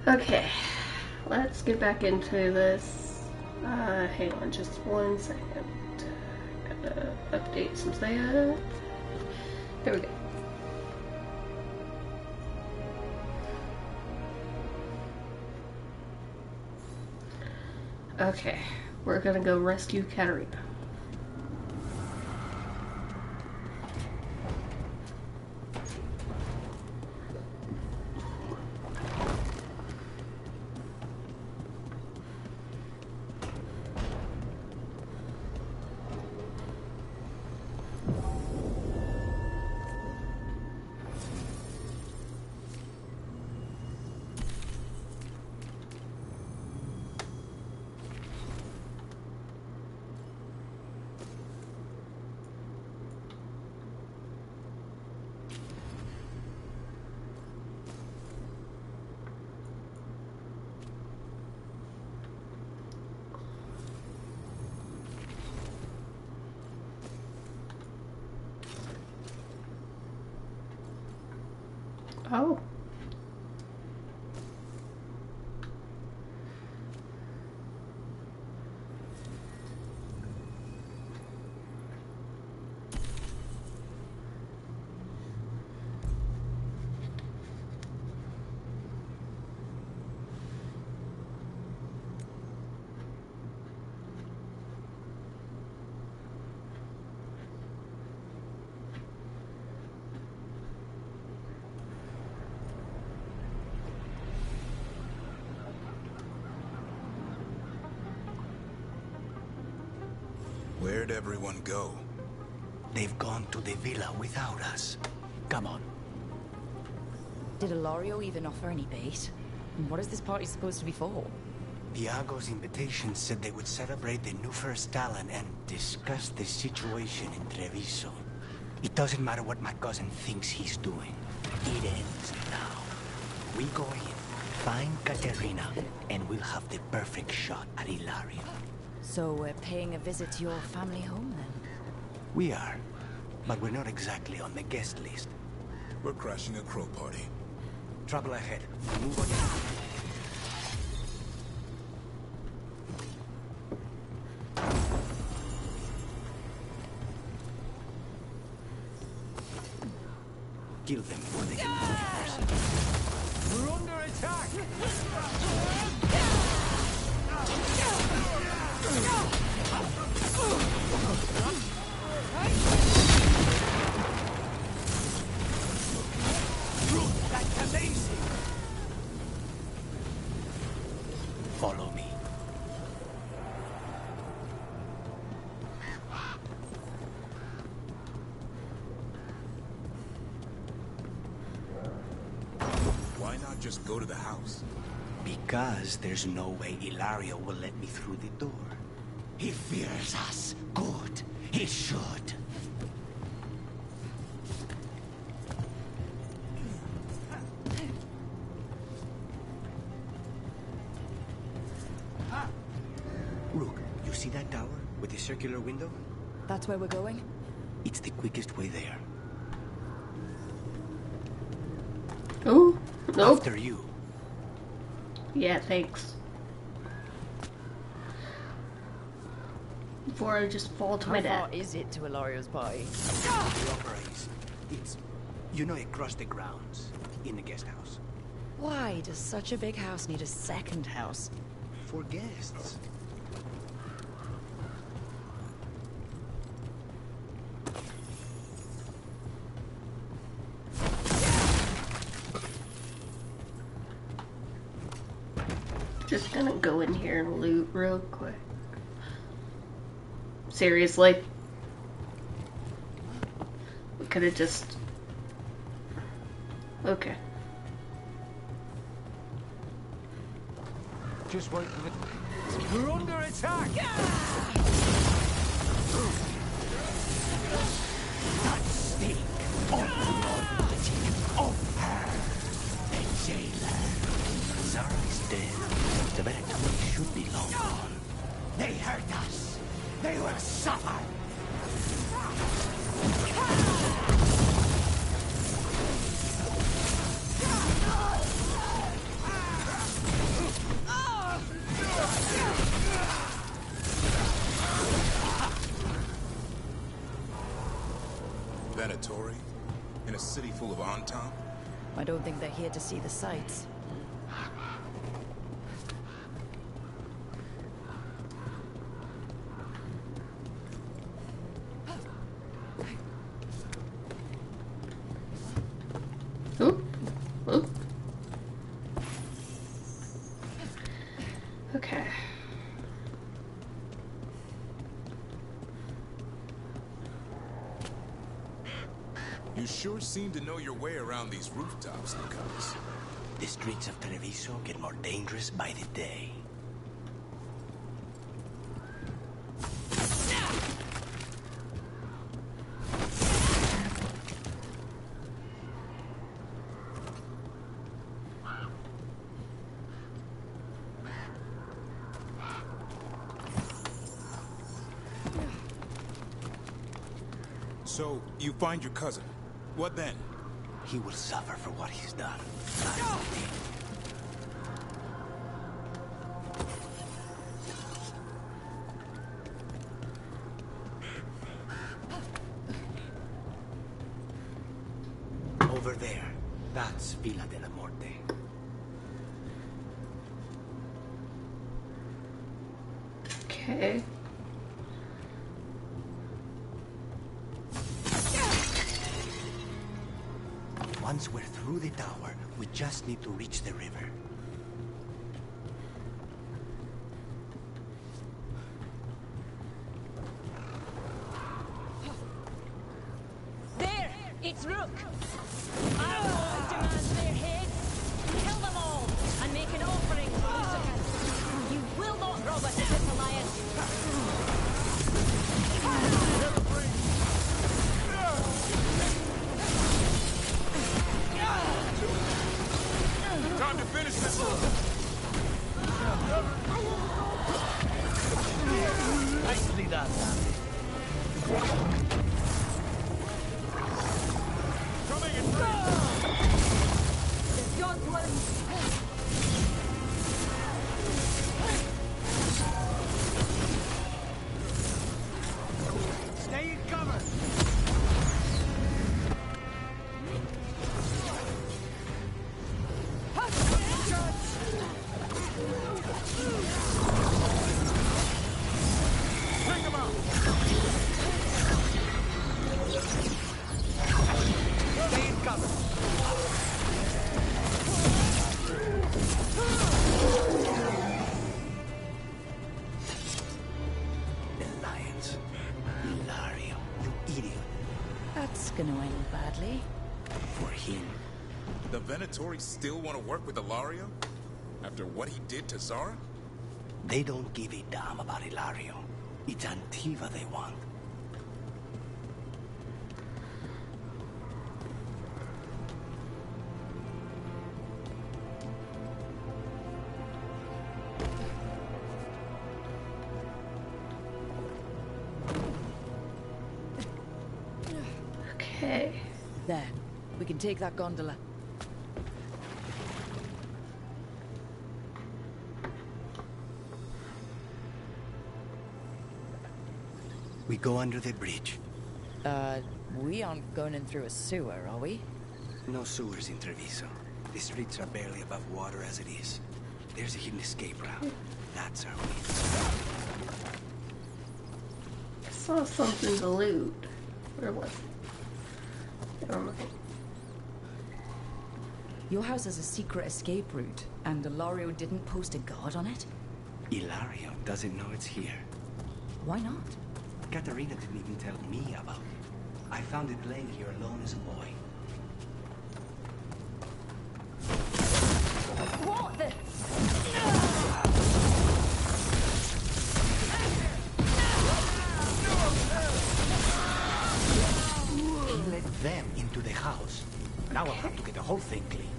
Okay, let's get back into this. Hang on just 1 second. Gotta update some stuff. There we go. Okay, we're gonna go rescue Katarina. Oh. Where'd everyone go? They've gone to the villa without us. Come on. Did Ilario even offer any bait? And what is this party supposed to be for? Viago's invitation said they would celebrate the new first talent and discuss the situation in Treviso. It doesn't matter what my cousin thinks he's doing. It ends now. We go in, find Katerina, and we'll have the perfect shot at Ilario. So we're paying a visit to your family home, then? We are, but we're not exactly on the guest list. We're crashing a crow party. Trouble ahead. Move on. Kill them before they can move. We're under attack! That's amazing! Follow me. Why not just go to the house? Because there's no way Ilario will let me through the door. He fears us. Good. He should. Rook, you see that tower with the circular window? That's where we're going? It's the quickest way there. Oh, nope. After you. Yeah, thanks. Before I just fall to my death. How far is it to Ilario's party? It's, you know, across the grounds, in the guest house. Why does such a big house need a second house? For guests. Just gonna go in here and loot real quick. Seriously? We could have just... Okay. Just wait for the... We're under attack! That stink of blood of her, the jailer. Zara is dead. The Veritone should be long gone. They hurt us. They will suffer. full of Anton? I don't think they're here to see the sights. Oop. Oop. Okay. You sure seem to know your way around these rooftops, Lucas. The streets of Treviso get more dangerous by the day. So, you find your cousin. What then? He will suffer for what he's done. I believe. Over there. That's Villa de la Morte. Okay. Once we're through the tower, we just need to reach the river. There! It's Rook! Our Lord demands their heads. Kill them all and make an offering to Lucifer. You will not rob us of this alliance. Time to finish this! Nicely done, Coming in three! Stay in cover! Bring them out! Stay in cover! The lions. Hilario, you idiot. That's gonna end badly. For him. The Venatori still want to work with Ilario? After what he did to Zara? They don't give a damn about Hilario. It's Antiva they want. Okay. There. We can take that gondola. We go under the bridge. We aren't going in through a sewer, are we? No sewers in Treviso. The streets are barely above water as it is. There's a hidden escape route. That's our way. I saw something to loot. Where was it? Never mind. Your house has a secret escape route, and Ilario didn't post a guard on it? Hilario doesn't know it's here. Why not? Katarina didn't even tell me about it. I found it laying here alone as a boy. What the? He let them into the house. Now I'll have to get the whole thing clean.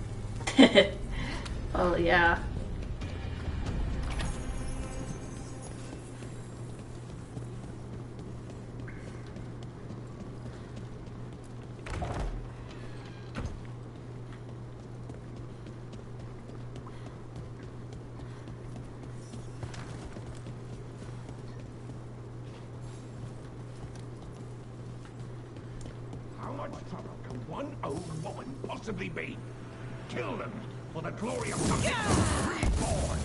Oh, yeah. How much trouble can one old woman possibly be? Kill them for the glory of something reborn!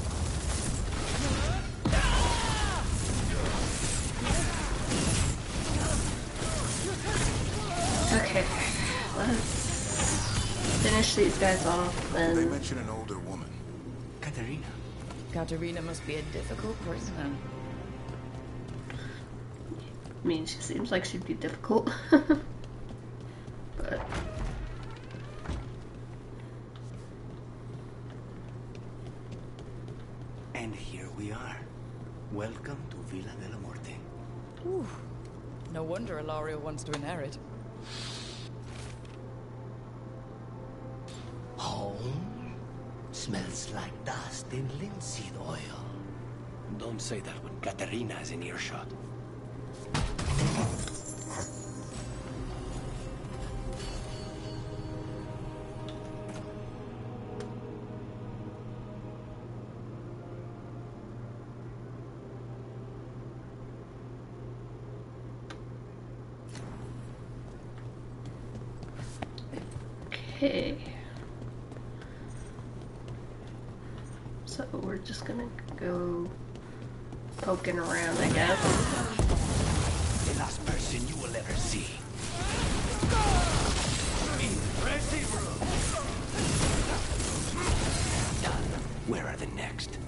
Okay, let's finish these guys off They and... mention an older woman. Katerina. Katerina must be a difficult prisoner. I mean, she seems like she'd be difficult. But... And here we are. Welcome to Villa de la Muerte. Ooh. No wonder Ilario wants to inherit. Home? Smells like dust and linseed oil. Don't say that when Katerina is in earshot. Okay. So we're just gonna go poking around, I guess. The last person you will ever see. Done. Where are the next?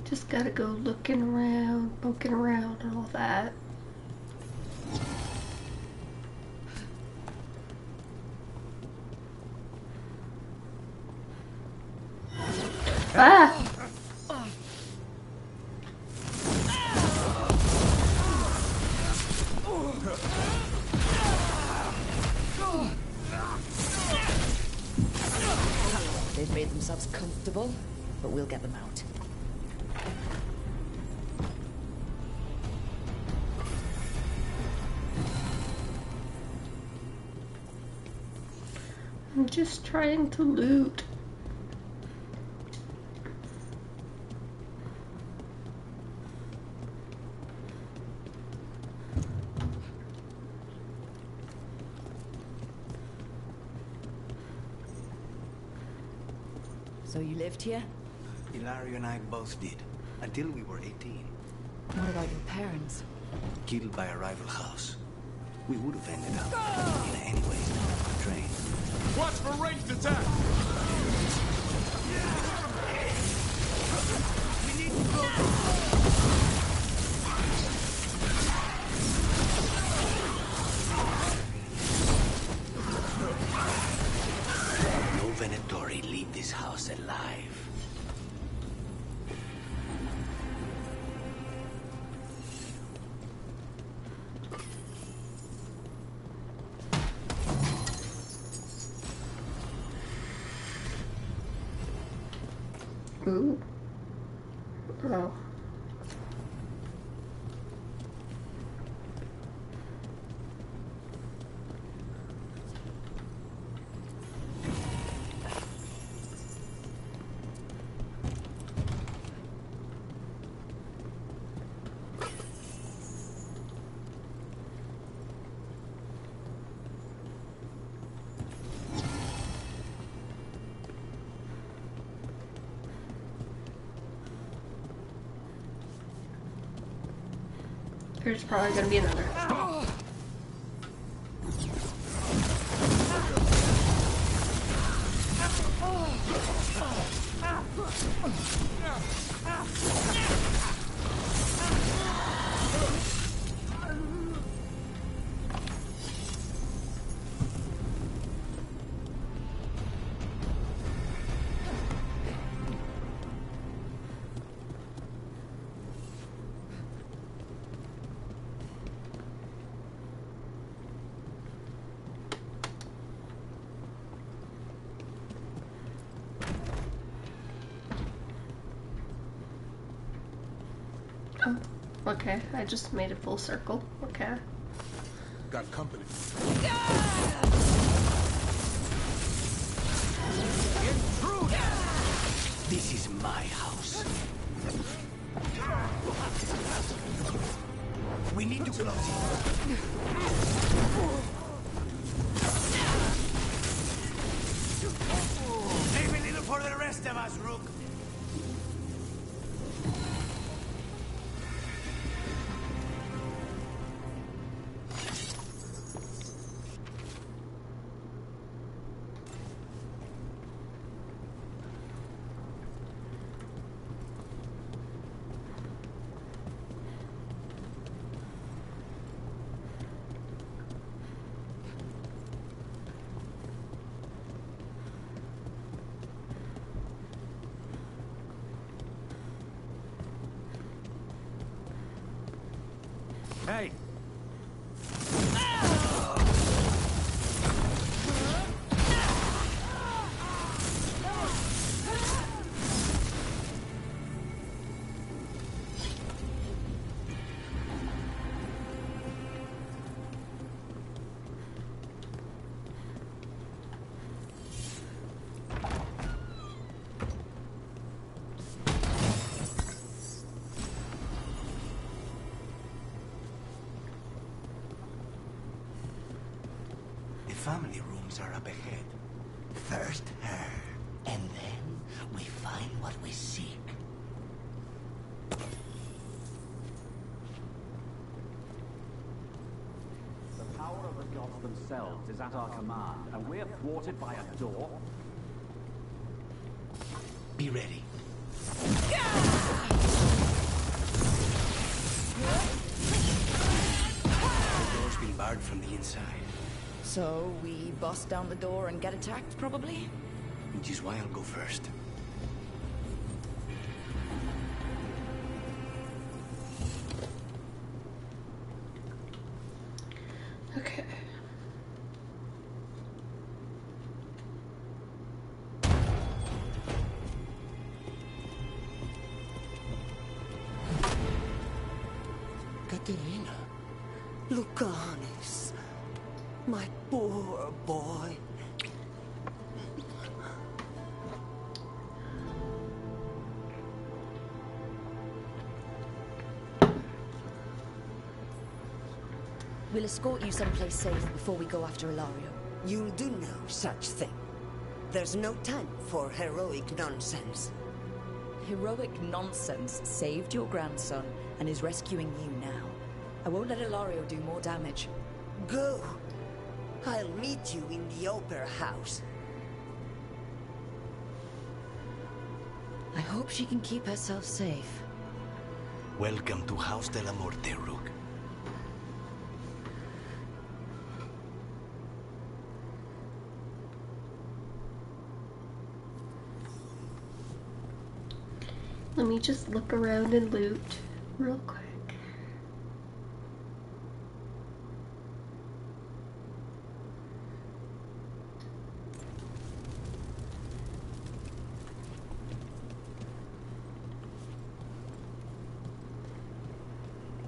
Just gotta go looking around, poking around, and all that. Ah! They've made themselves comfortable, but we'll get them out. I'm just trying to loot. So you lived here? Ilario and I both did. Until we were 18. What about your parents? Killed by a rival house. We would have ended up in any way on a train. Watch for ranged attack! No Venatori leave this house alive. Ooh. Oh. There's probably gonna be another. Oh, okay. I just made a full circle. Okay. got company. Intruder! This is my house. We need to close it. Leave a little for the rest of us, Rook. Hey! The family rooms are up ahead. First her, and then we find what we seek. The power of the gods themselves is at our command, and we're thwarted by a door? Be ready. The door's been barred from the inside. So we bust down the door and get attacked, probably? Which is why I'll go first. Okay. Katerina. Lucanis. My poor boy. We'll escort you someplace safe before we go after Ilario. You'll do no such thing. There's no time for heroic nonsense. Heroic nonsense saved your grandson and is rescuing you now. I won't let Ilario do more damage. Go. I'll meet you in the opera house. I hope she can keep herself safe. Welcome to House de la Morte, Rook. Let me just look around and loot real quick.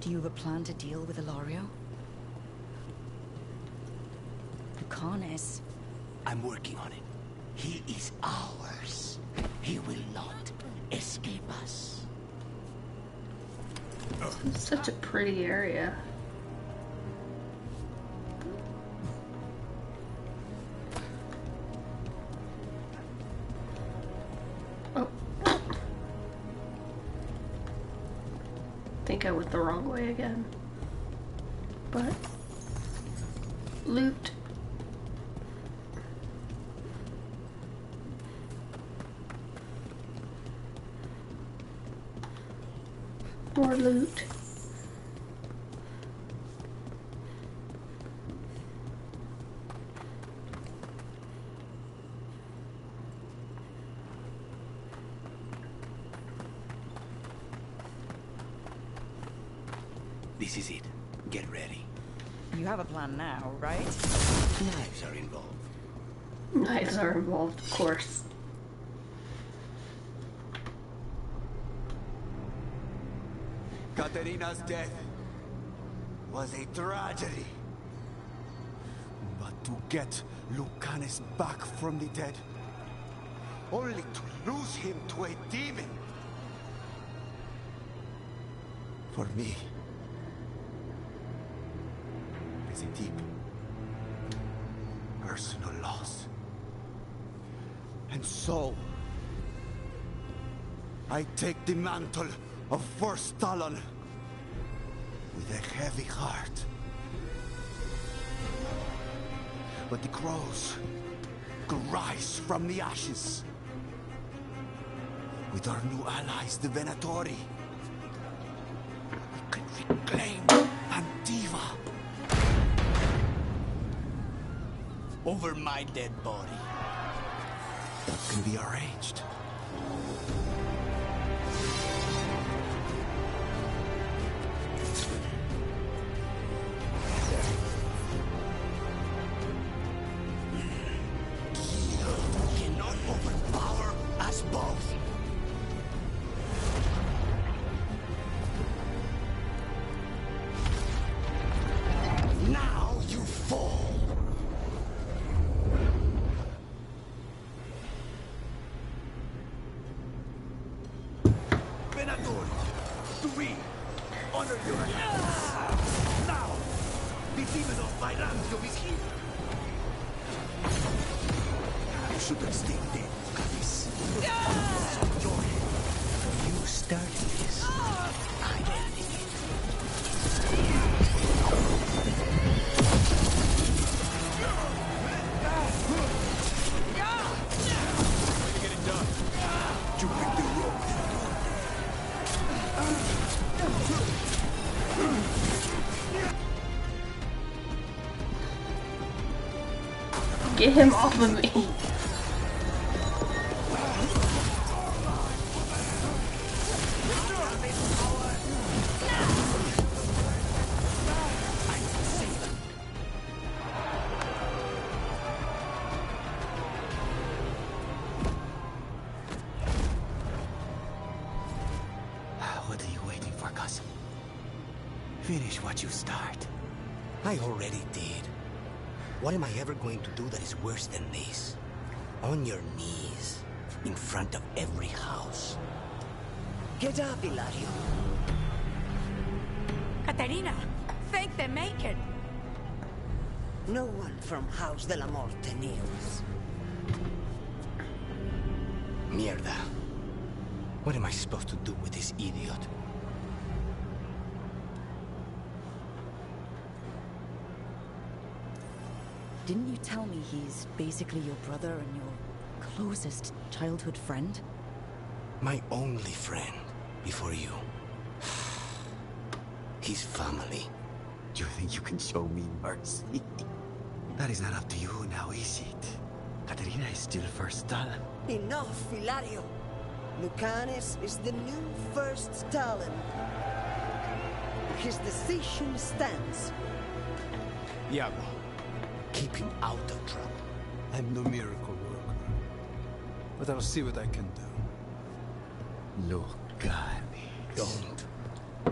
Do you have a plan to deal with Ilario? Lucanis. I'm working on it. He is ours. He will not escape us. It's such a pretty area. Oh. I think I went the wrong way again. But loot. More loot. This is it. Get ready. You have a plan now, right? Knives are involved. Knives are involved, of course. Katerina's death was a tragedy. to get Lucanus back from the dead, only to lose him to a demon. For me, it's a deep, personal loss. And so, I take the mantle of First Talon with a heavy heart. But the crows could rise from the ashes. With our new allies, the Venatori, we can reclaim Antiva. Over my dead body. That can be arranged. Cannot overpower us both. Now you fall. Venator, to we honor your actions. Now, the demon of Byzantium is here. You should have stayed dead, Lucas. So your head. You started this. I ended it. Get it done. You picked the wrong Get him off of me. What are you waiting for, cousin? Finish what you start. I already did. What am I ever going to do that is worse than this? On your knees, in front of every house. Get up, Ilario. Katerina, thank the Maker. No one from House de la Morte kneels. Mierda. What am I supposed to do with this idiot? Didn't you tell me he's basically your brother and your closest childhood friend? My only friend before you. His family. Do you think you can show me mercy? That is not up to you now, is it? Katerina is still First Talon. Enough, Ilario. Lucanus is the new First Talon. His decision stands. Iago, keep him out of trouble. I'm no miracle worker, but I'll see what I can do. Lucani. Don't.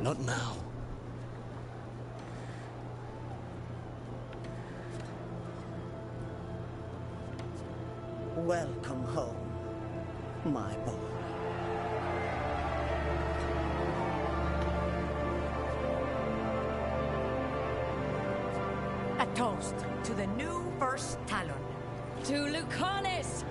Not now. Welcome home, my boy. A toast to the new First Talon. To Lucanus!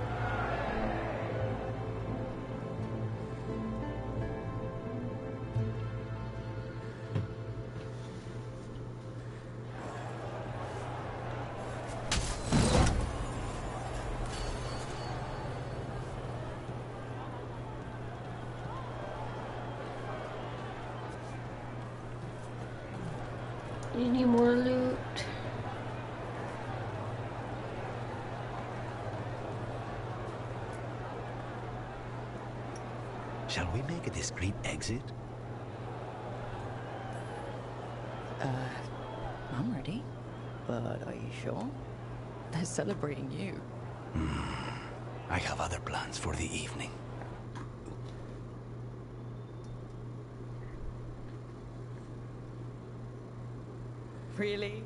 Any more loot? Shall we make a discreet exit? I'm ready. But are you sure? They're celebrating you. I have other plans for the evening. Really?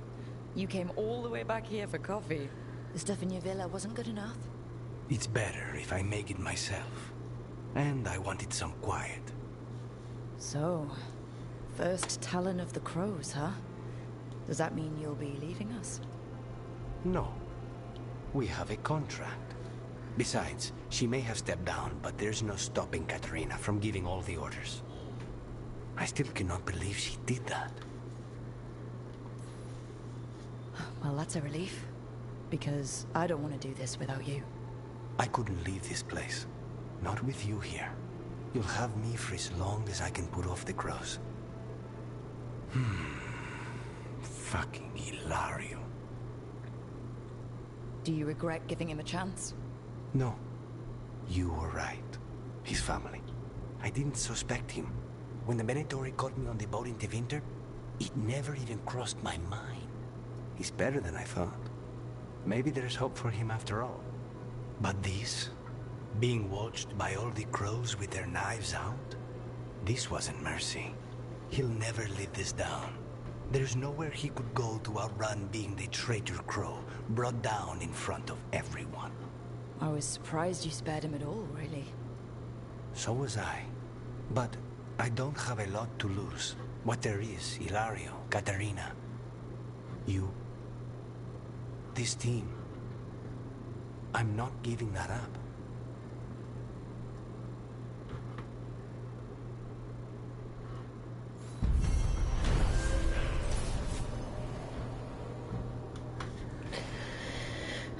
You came all the way back here for coffee. The stuff in your villa wasn't good enough? It's better if I make it myself. And I wanted some quiet. So, first Talon of the Crows, huh? Does that mean you'll be leaving us? No. We have a contract. Besides, she may have stepped down, but there's no stopping Katarina from giving all the orders. I still cannot believe she did that. Well, that's a relief. Because I don't want to do this without you. I couldn't leave this place. Not with you here. You'll have me for as long as I can put off the crows. Fucking Hilario. Do you regret giving him a chance? No. You were right. His family. I didn't suspect him. When the Venatori caught me on the boat in Tevinter, it never even crossed my mind. He's better than I thought. Maybe there's hope for him after all. But this, being watched by all the crows with their knives out, this wasn't mercy. He'll never live this down. There's nowhere he could go to outrun being the traitor crow, brought down in front of everyone. I was surprised you spared him at all, really. So was I. But I don't have a lot to lose. What there is, Hilario, Katarina, you, this team. I'm not giving that up.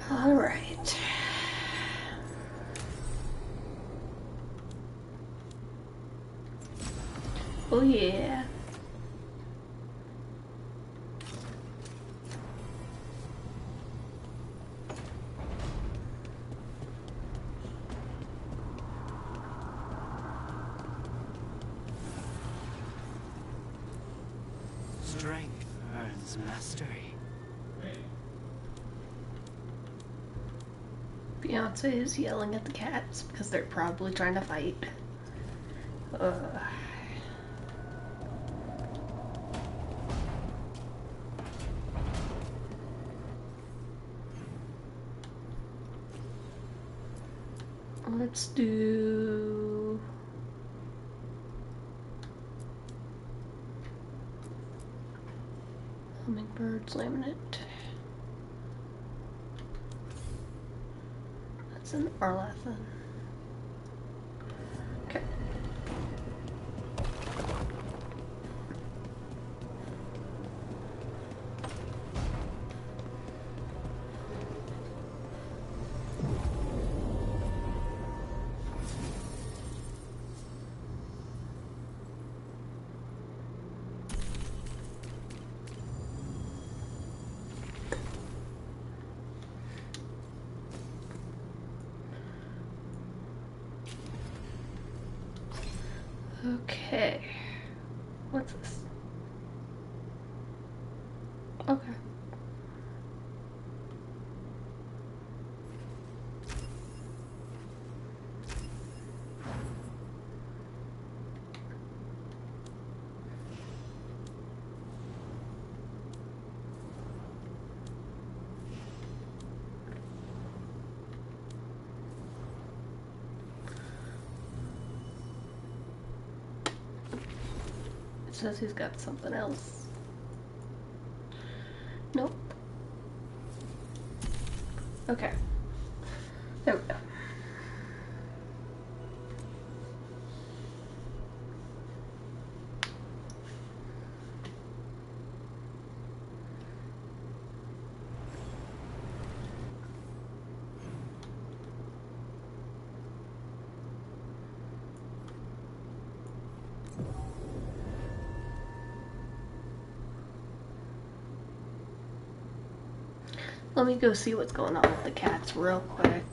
All right. Oh yeah. Strength earns mastery. Beyonce is yelling at the cats because they're probably trying to fight. Let's do... Hummingbird's laminate. That's an Arlathan. Okay. Okay. What's this? Okay. Says he's got something else. Nope. Okay. There we go. Let me go see what's going on with the cats real quick.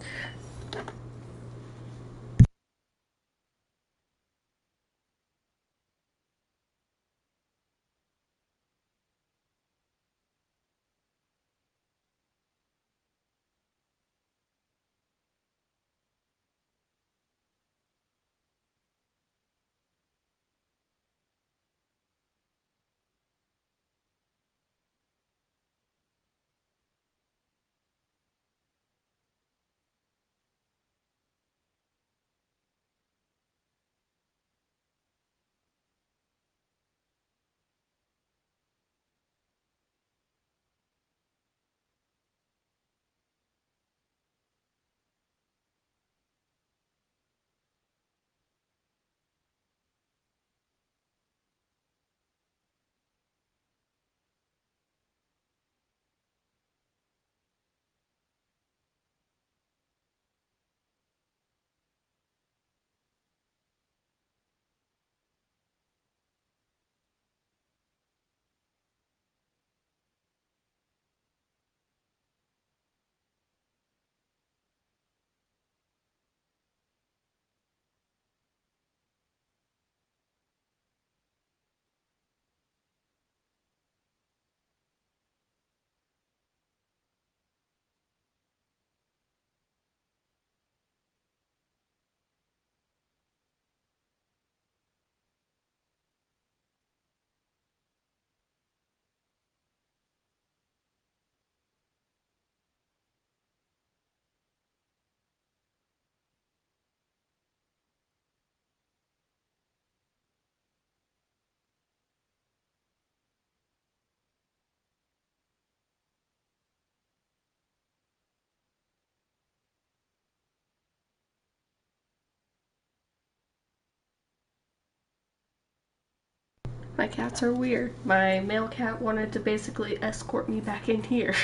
My cats are weird. My male cat wanted to basically escort me back in here.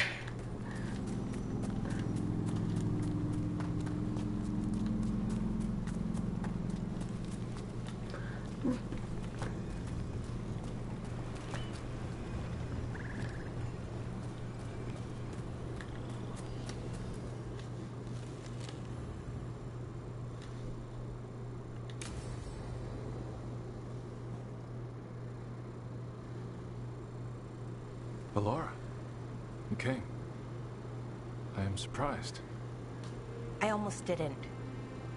Laura, you came. I am surprised. I almost didn't.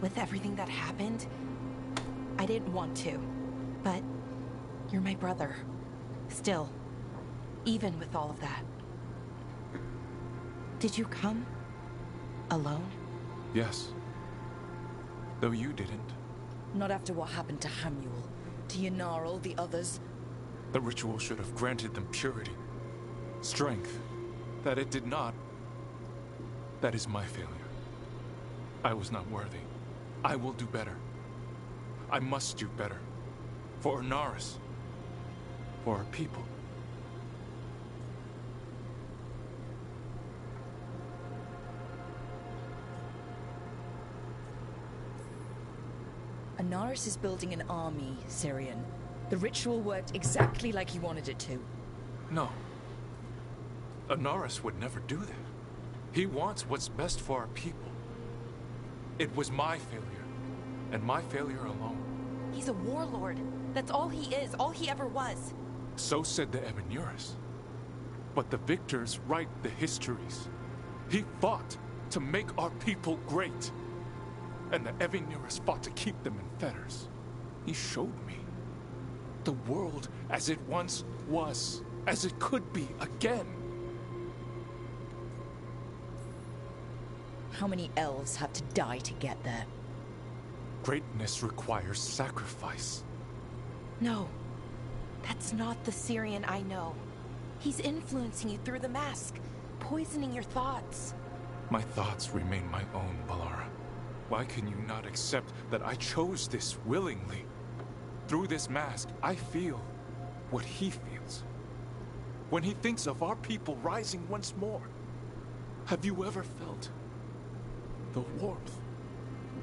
With everything that happened, I didn't want to. But you're my brother. Still, even with all of that. Did you come? Alone? Yes. Though you didn't. Not after what happened to Hamuel, to Ynarl, the others. The ritual should have granted them purity. Strength. That it did not. That is my failure. I was not worthy. I will do better. I must do better. For Anaris. For our people. Anaris is building an army, Syrian. The ritual worked exactly like he wanted it to. No. Anaris would never do that. He wants what's best for our people. It was my failure, and my failure alone. He's a warlord. That's all he is, all he ever was. So said the Evanuris. But the victors write the histories. He fought to make our people great. And the Evanuris fought to keep them in fetters. He showed me the world as it once was, as it could be again. How many elves have to die to get there? Greatness requires sacrifice. No, that's not the Syrian I know. He's influencing you through the mask, poisoning your thoughts. My thoughts remain my own, Balara. Why can you not accept that I chose this willingly? Through this mask, I feel what he feels. When he thinks of our people rising once more, have you ever felt the warmth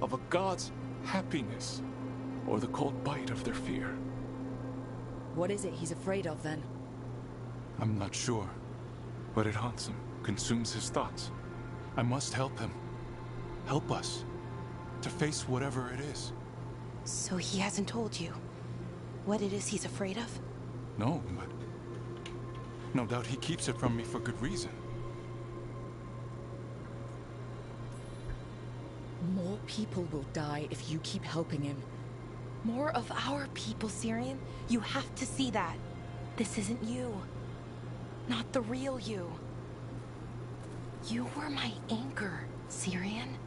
of a god's happiness or the cold bite of their fear? What is it he's afraid of, then? I'm not sure, but it haunts him, consumes his thoughts. I must help him. Help us to face whatever it is. So he hasn't told you what it is he's afraid of? No, but no doubt he keeps it from me for good reason. More people will die if you keep helping him. More of our people, Syrian. You have to see that. This isn't you. Not the real you. You were my anchor, Syrian.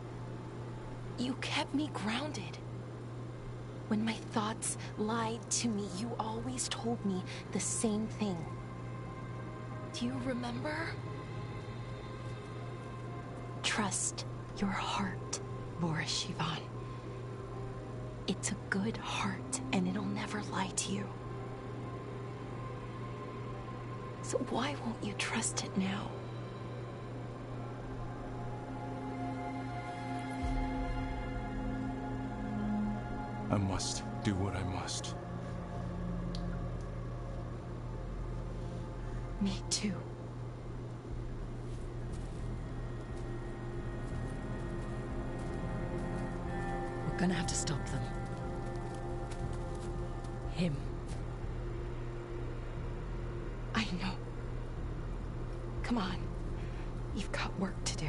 You kept me grounded. When my thoughts lied to me, you always told me the same thing. Do you remember? Trust your heart, Boris Shivan. It's a good heart, and it'll never lie to you. So why won't you trust it now? I must do what I must. Me too. We're gonna have to stop them. Him. I know. Come on. You've got work to do.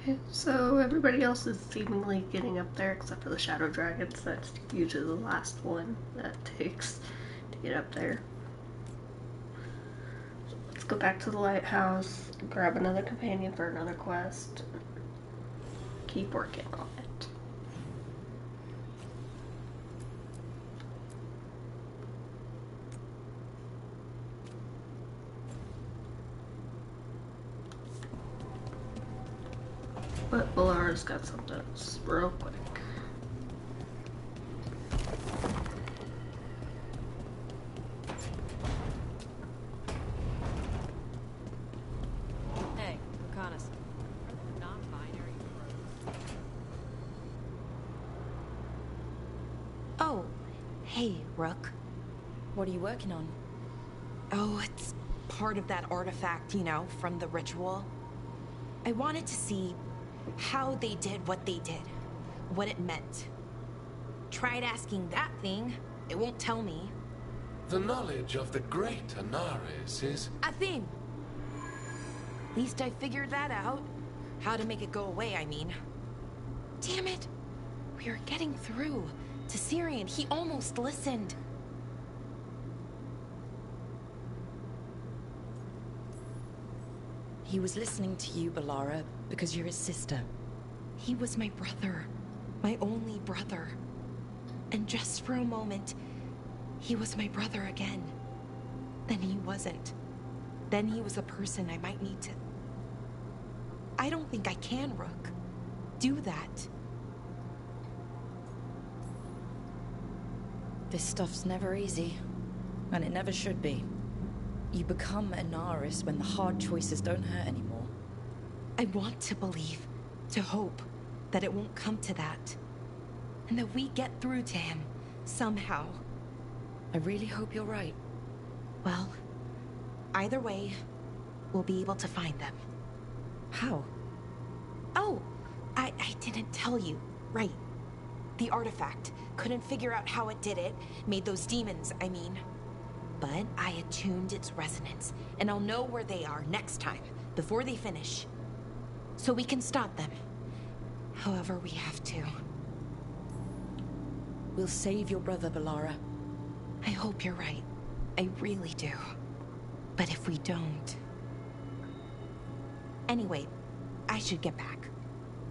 Okay, so everybody else is seemingly getting up there except for the shadow dragons. That's usually the last one that takes to get up there. So let's go back to the lighthouse, grab another companion for another quest, keep working on it. But Balara's got something else real quick. Hey, reconnaissance. Non-binary group. Oh, hey, Rook. What are you working on? Oh, it's part of that artifact, you know, from the ritual. I wanted to see how they did what they did, what it meant. Tried asking that thing, it won't tell me. The knowledge of the great Anaris is... A thing. At least I figured that out. How to make it go away, I mean. Damn it! We were getting through to Syrian. He almost listened. He was listening to you, Balara, because you're his sister. He was my brother. My only brother. And just for a moment, he was my brother again. Then he wasn't. Then he was a person I might need to... I don't think I can, Rook. Do that. This stuff's never easy. And it never should be. You become Anaris when the hard choices don't hurt anymore. I want to believe, to hope, that it won't come to that. And that we get through to him, somehow. I really hope you're right. Well, either way, we'll be able to find them. How? Oh, I didn't tell you. Right. The artifact. Couldn't figure out how it did it. Made those demons, I mean. But I attuned its resonance, and I'll know where they are next time, before they finish. So we can stop them. However we have to. We'll save your brother, Balara. I hope you're right. I really do. But if we don't... Anyway, I should get back.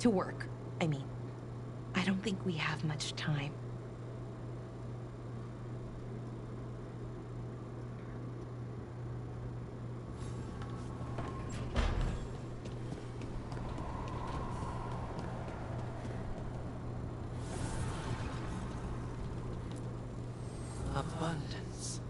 To work, I mean. I don't think we have much time. Abundance.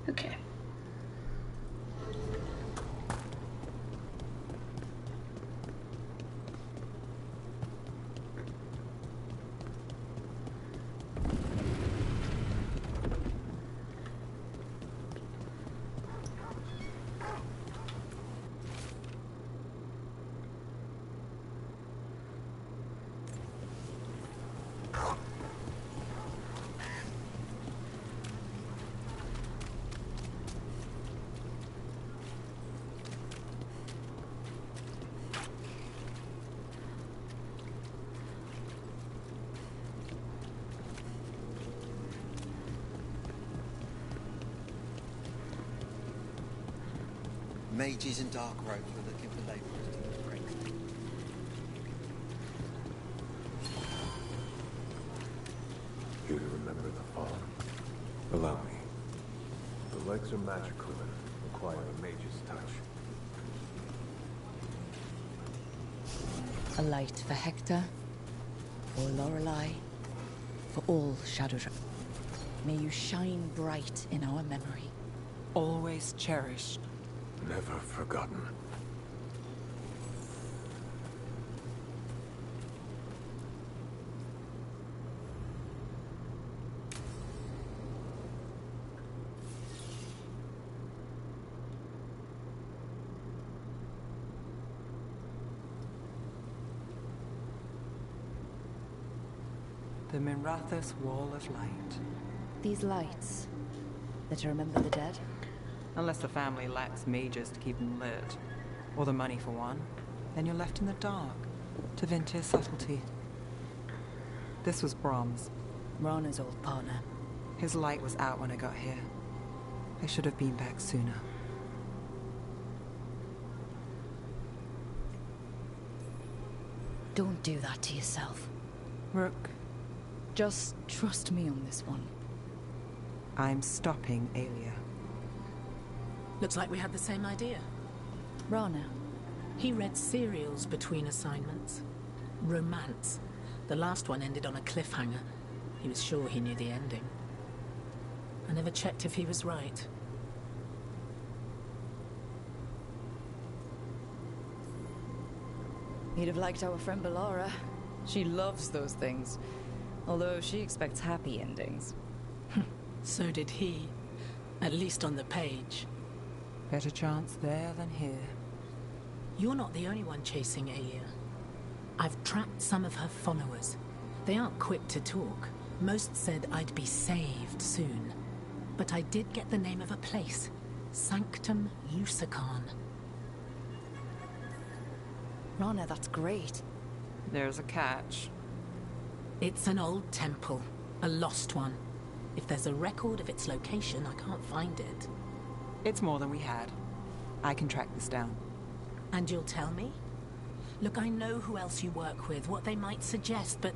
Okay. Mages and dark robes were looking for labourers to the break. You remember the fall? Allow me. The legs are magical and require a mage's touch. A light for Hector, for Lorelei, for all Shadow. May you shine bright in our memory. Always cherished. Never forgotten. The Mirathos Wall of Light. These lights, they're to remember the dead? Unless the family lacks mages to keep them lit. Or the money for one. Then you're left in the dark. To vent his subtlety. This was Brahms. Rana's old partner. His light was out when I got here. I should have been back sooner. Don't do that to yourself. Rook. Just trust me on this one. I'm stopping Aelia. Looks like we had the same idea. Rana. He read serials between assignments. Romance. The last one ended on a cliffhanger. He was sure he knew the ending. I never checked if he was right. You'd have liked our friend Bellara. She loves those things. Although she expects happy endings. So did he. At least on the page. Better chance there than here. You're not the only one chasing Aelia. I've tracked some of her followers. They aren't quick to talk. Most said I'd be saved soon. But I did get the name of a place. Sanctum Lucican. Rana, that's great. There's a catch. It's an old temple. A lost one. If there's a record of its location, I can't find it. It's more than we had. I can track this down. And you'll tell me? Look, I know who else you work with, what they might suggest, but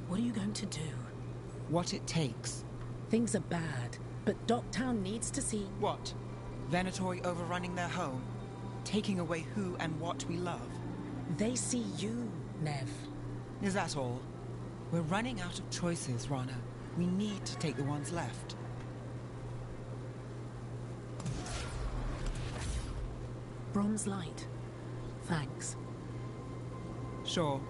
what are you going to do? What it takes. Things are bad, but Docktown needs to see... What? Venatori overrunning their home? Taking away who and what we love? They see you, Nev. Is that all? We're running out of choices, Rana. We need to take the ones left. Brom's light. Thanks. Sure.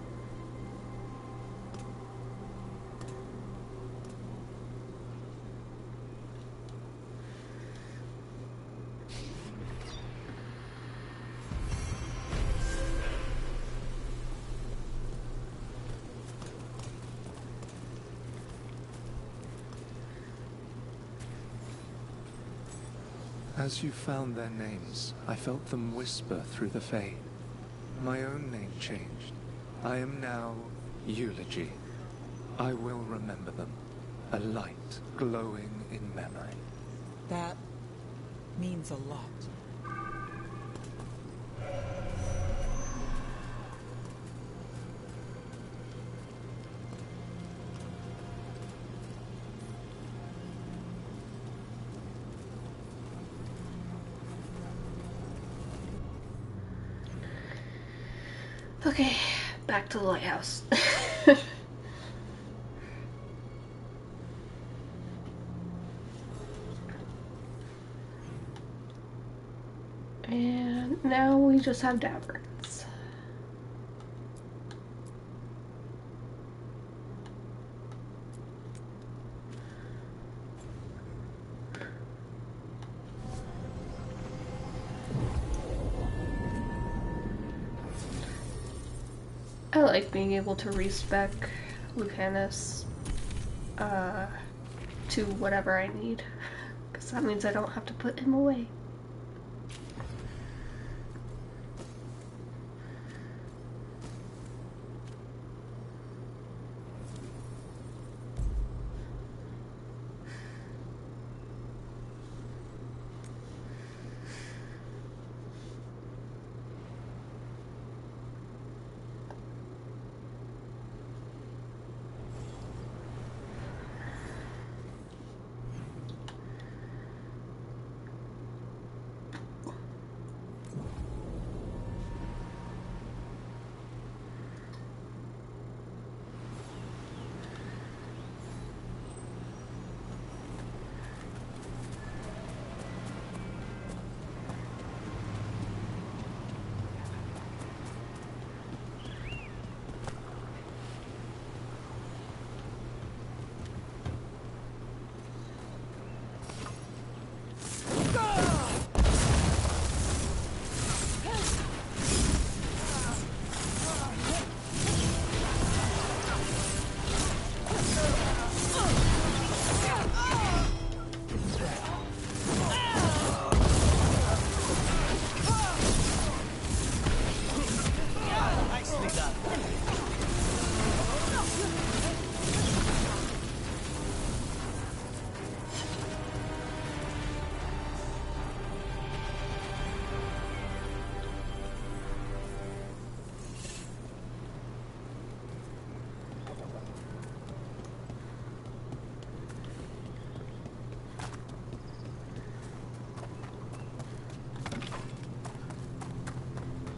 As you found their names, I felt them whisper through the fade. My own name changed. I am now Eulogy. I will remember them. A light glowing in memory. That means a lot. Okay, back to the lighthouse. And now we just have Daverns. I like being able to respec Lucanus to whatever I need, because that means I don't have to put him away.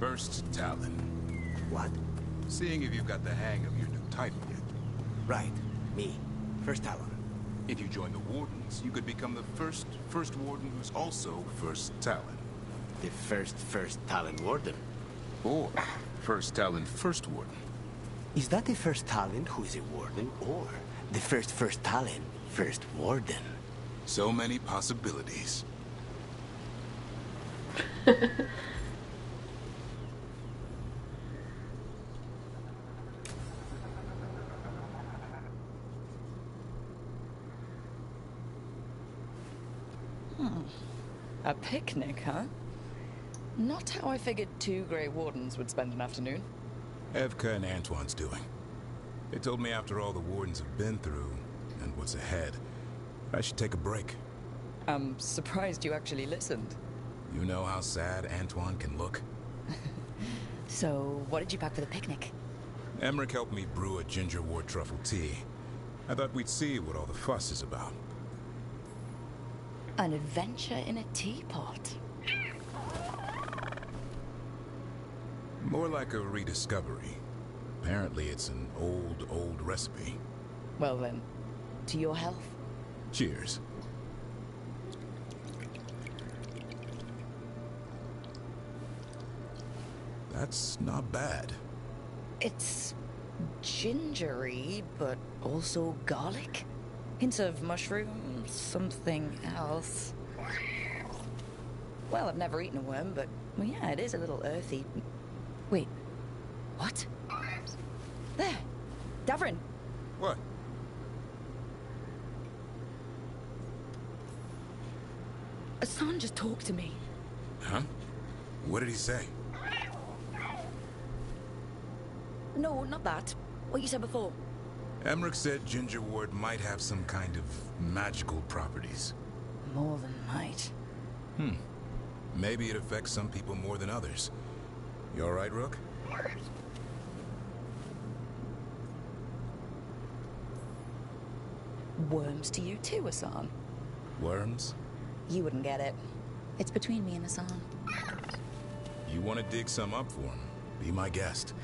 First Talon. What? Seeing if you've got the hang of your new title yet. Right. Me. First Talon. If you join the Wardens, you could become the first Warden who's also First Talon. The first Talon Warden. Or First Talon First Warden. Is that the first Talon who is a Warden, or the first Talon First Warden? So many possibilities. A picnic, huh? Not how I figured two Grey Wardens would spend an afternoon. Evka and Antoine's doing. They told me after all the Wardens have been through, and what's ahead, I should take a break. I'm surprised you actually listened. You know how sad Antoine can look? So, what did you pack for the picnic? Emmerich helped me brew a ginger wort truffle tea. I thought we'd see what all the fuss is about. An adventure in a teapot. More like a rediscovery. Apparently it's an old recipe. Well then, to your health. Cheers. That's not bad. It's gingery, but also garlic. Hints of mushroom, something else. Well, I've never eaten a worm, but well, yeah, it is a little earthy. Wait, what? There, Davrin. What? Hassan just talked to me. Huh? What did he say? No, not that. What you said before. Emmerich said ginger wort might have some kind of magical properties. More than might. Maybe it affects some people more than others. You all right, Rook? Worms to you too, Hassan. Worms? You wouldn't get it. It's between me and Hassan. You want to dig some up for him? Be my guest.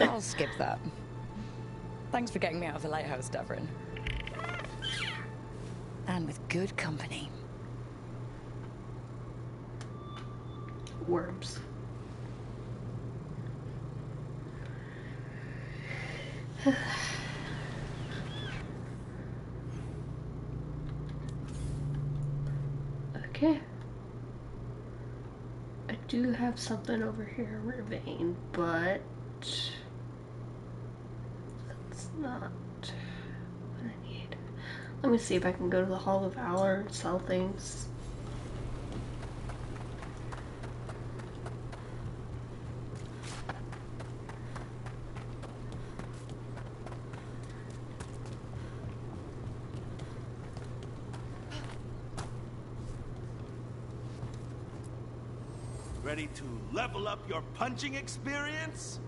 I'll skip that. Thanks for getting me out of the lighthouse, Davrin. And with good company. Worms. Okay. I do have something over here in Ravine, but that's not what I need. Let me see if I can go to the Hall of Valor and sell things. Ready to level up your punching experience?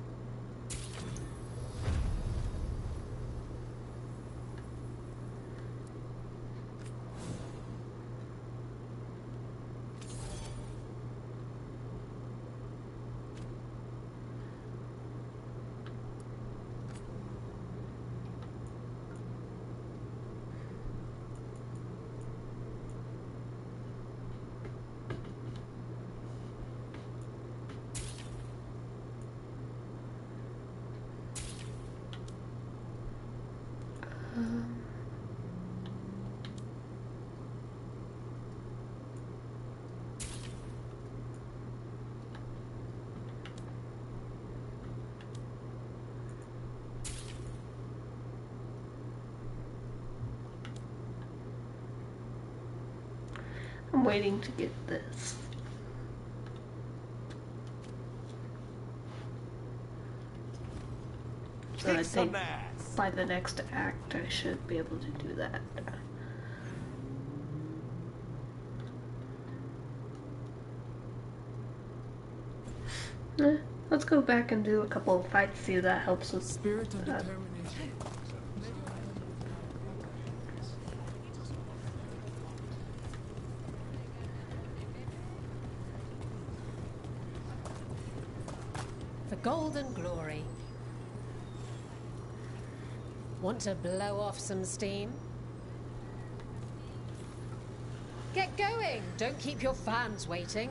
I'm waiting to get this. So I think by the next act I should be able to do that. Let's go back and do a couple of fights, see if that helps with Spirit of determination. for golden glory. Want to blow off some steam? Get going! Don't keep your fans waiting.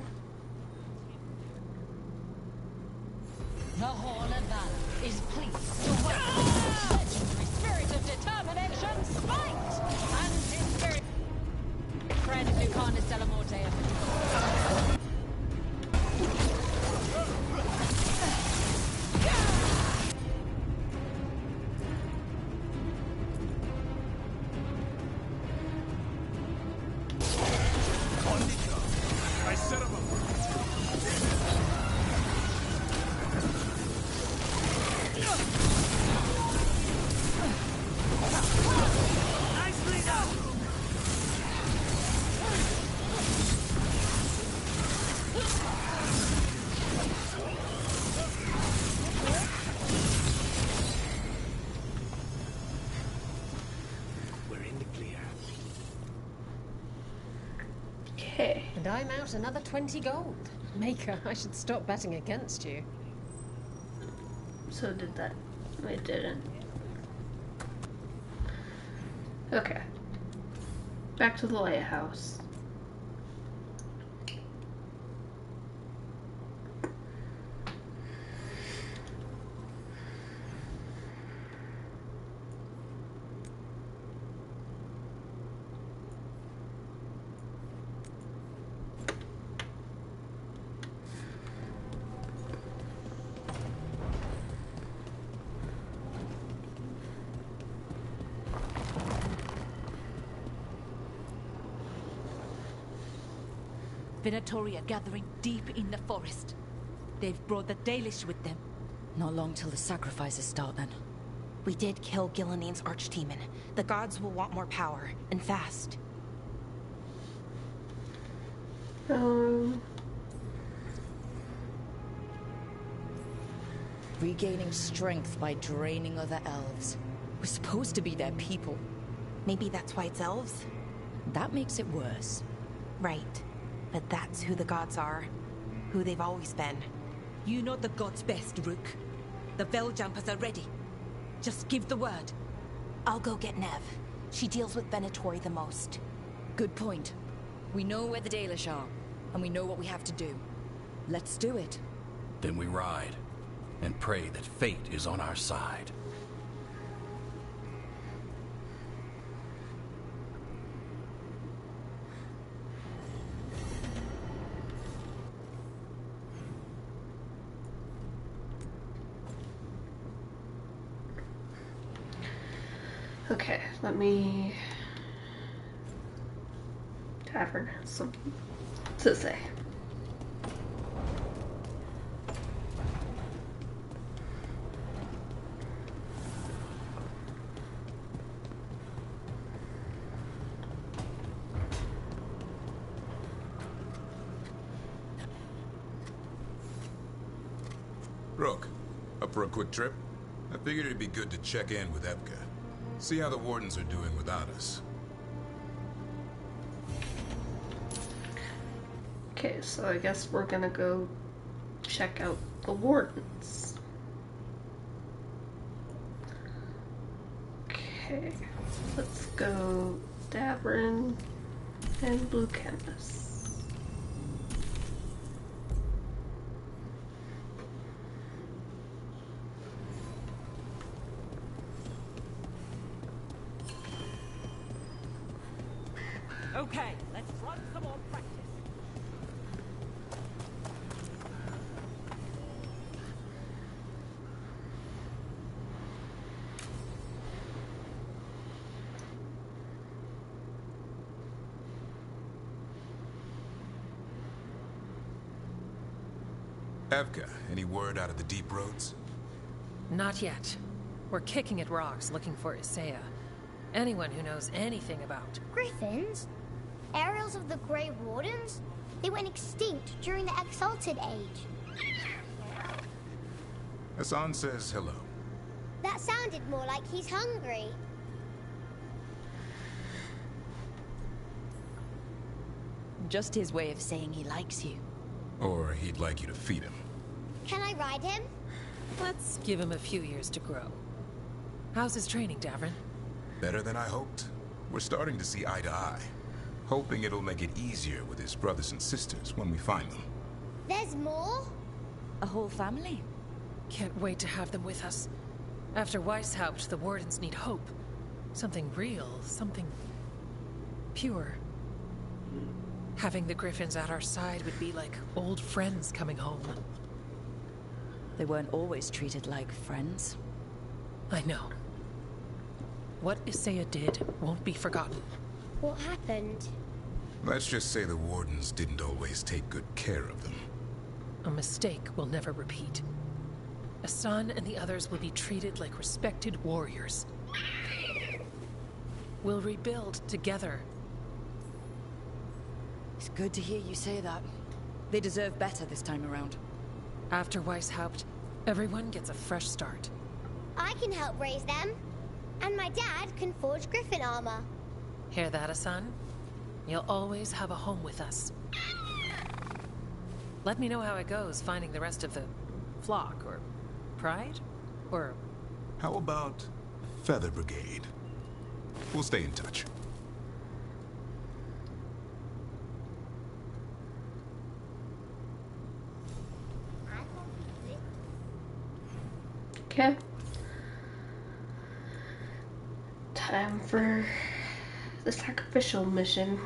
The Hall of Valor is pleased to welcome the legendary spirit of determination, Spite! And his spirit friend Lucanus Della Morte. I set him up. Nicely done! We're in the clear. Okay. And I'm out another 20 gold. Maker, I should stop betting against you. So did that. It didn't. Okay. Back to the lighthouse. Venatori are gathering deep in the forest. They've brought the Dalish with them. Not long till the sacrifices start, then. We did kill Gilline's archdemon. The gods will want more power, and fast. Regaining strength by draining other elves. We're supposed to be their people. Maybe that's why it's elves? That makes it worse. Right. But that's who the gods are. Who they've always been. You know the gods best, Rook. The Veiljumpers are ready. Just give the word. I'll go get Nev. She deals with Venatori the most. Good point. We know where the Dalish are, and we know what we have to do. Let's do it. Then we ride, and pray that fate is on our side. Okay, let me... Tavern has something to say. Rook, up for a quick trip? I figured it'd be good to check in with Evka. See how the Wardens are doing without us. Okay, so I guess we're gonna go check out the Wardens. Okay, let's go Davrin and Blue Canvas. Okay, let's run some more practice. Evka, any word out of the deep roads? Not yet. We're kicking at rocks looking for Isaiah. Anyone who knows anything about... Griffins? Aerials of the Grey Wardens? They went extinct during the Exalted Age. Hassan says hello. That sounded more like he's hungry. Just his way of saying he likes you. Or he'd like you to feed him. Can I ride him? Let's give him a few years to grow. How's his training, Davrin? Better than I hoped. We're starting to see eye to eye. Hoping it'll make it easier with his brothers and sisters when we find them. There's more? A whole family? Can't wait to have them with us. After Weishaupt, the Wardens need hope. Something real, something pure. Having the Griffins at our side would be like old friends coming home. They weren't always treated like friends. I know. What Isaiah did won't be forgotten. What happened? Let's just say the Wardens didn't always take good care of them. A mistake we'll never repeat. Asan and the others will be treated like respected warriors. We'll rebuild together. It's good to hear you say that. They deserve better this time around. After Weishaupt, everyone gets a fresh start. I can help raise them. And my dad can forge Griffin armor. Hear that, Asan? You'll always have a home with us. Let me know how it goes finding the rest of the flock, or pride, or... How about Feather Brigade? We'll stay in touch. Okay. Time for the sacrificial mission.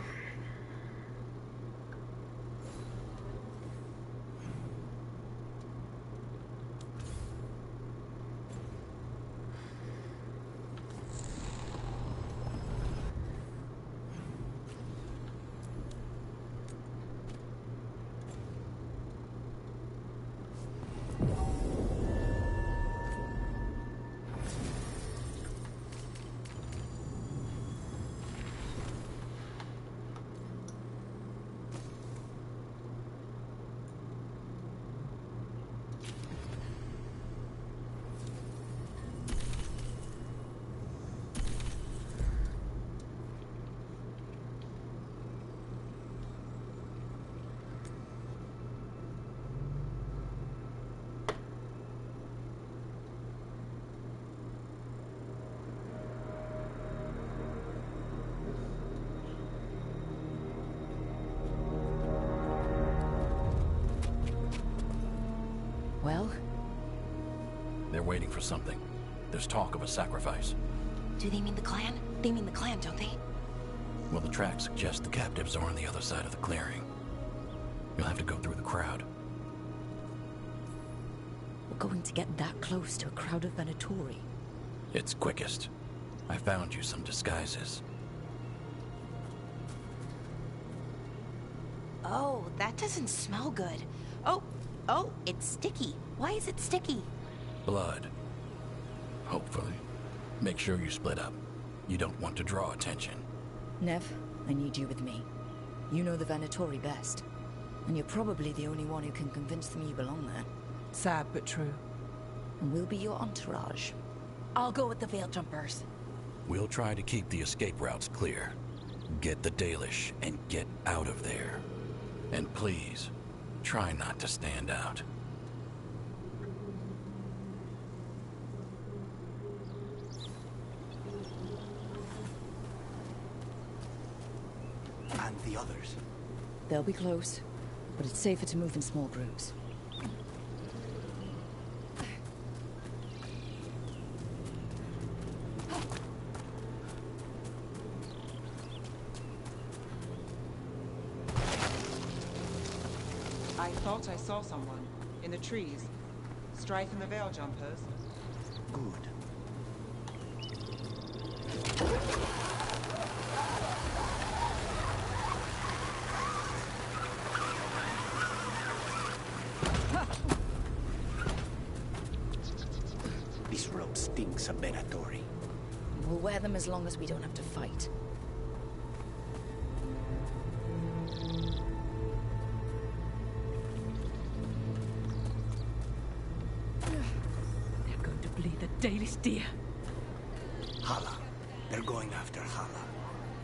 Well? They're waiting for something. There's talk of a sacrifice. Do they mean the clan? They mean the clan, don't they? Well, the tracks suggest the captives are on the other side of the clearing. You'll have to go through the crowd. We're going to get that close to a crowd of Venatori. It's quickest. I found you some disguises. Oh, that doesn't smell good. Oh, it's sticky. Why is it sticky? Blood. Hopefully. Make sure you split up. You don't want to draw attention. Nev, I need you with me. You know the Venatori best. And you're probably the only one who can convince them you belong there. Sad but true. And we'll be your entourage. I'll go with the Veil Jumpers. We'll try to keep the escape routes clear. Get the Dalish and get out of there. And please, try not to stand out. And the others? They'll be close, but it's safer to move in small groups. I thought I saw someone in the trees, striking the Veil Jumpers. Good. This robe stinks of Venatori. We'll wear them as long as we don't have to fight. They're going to bleed the Dalish deer. Hala. They're going after Hala.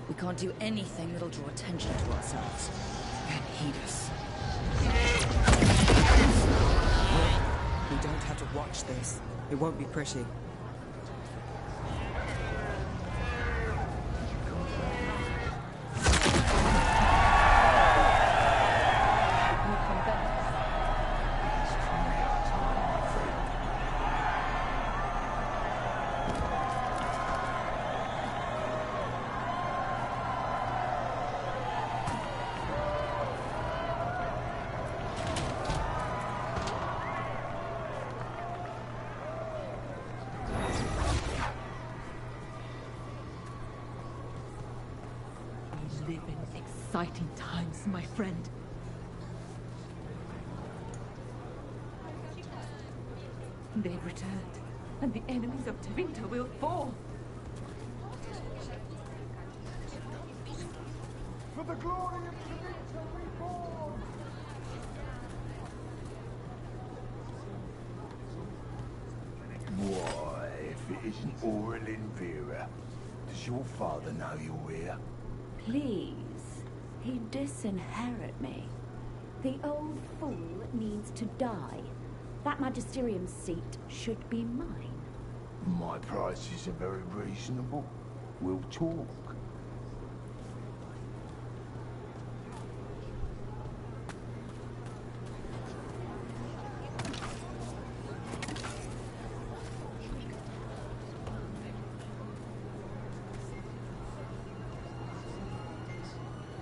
We can't do anything that'll draw attention to ourselves. And heed us. We don't have to watch Watch this. It won't be pretty. Exciting times, my friend. They've returned, and the enemies of Tevinter will fall. For the glory of Tevinter reborn! Why, if it isn't Aurelin Vera, does your father know you're here? Please. He disinherit me. The old fool needs to die. That magisterium seat should be mine. My prices are very reasonable. We'll talk.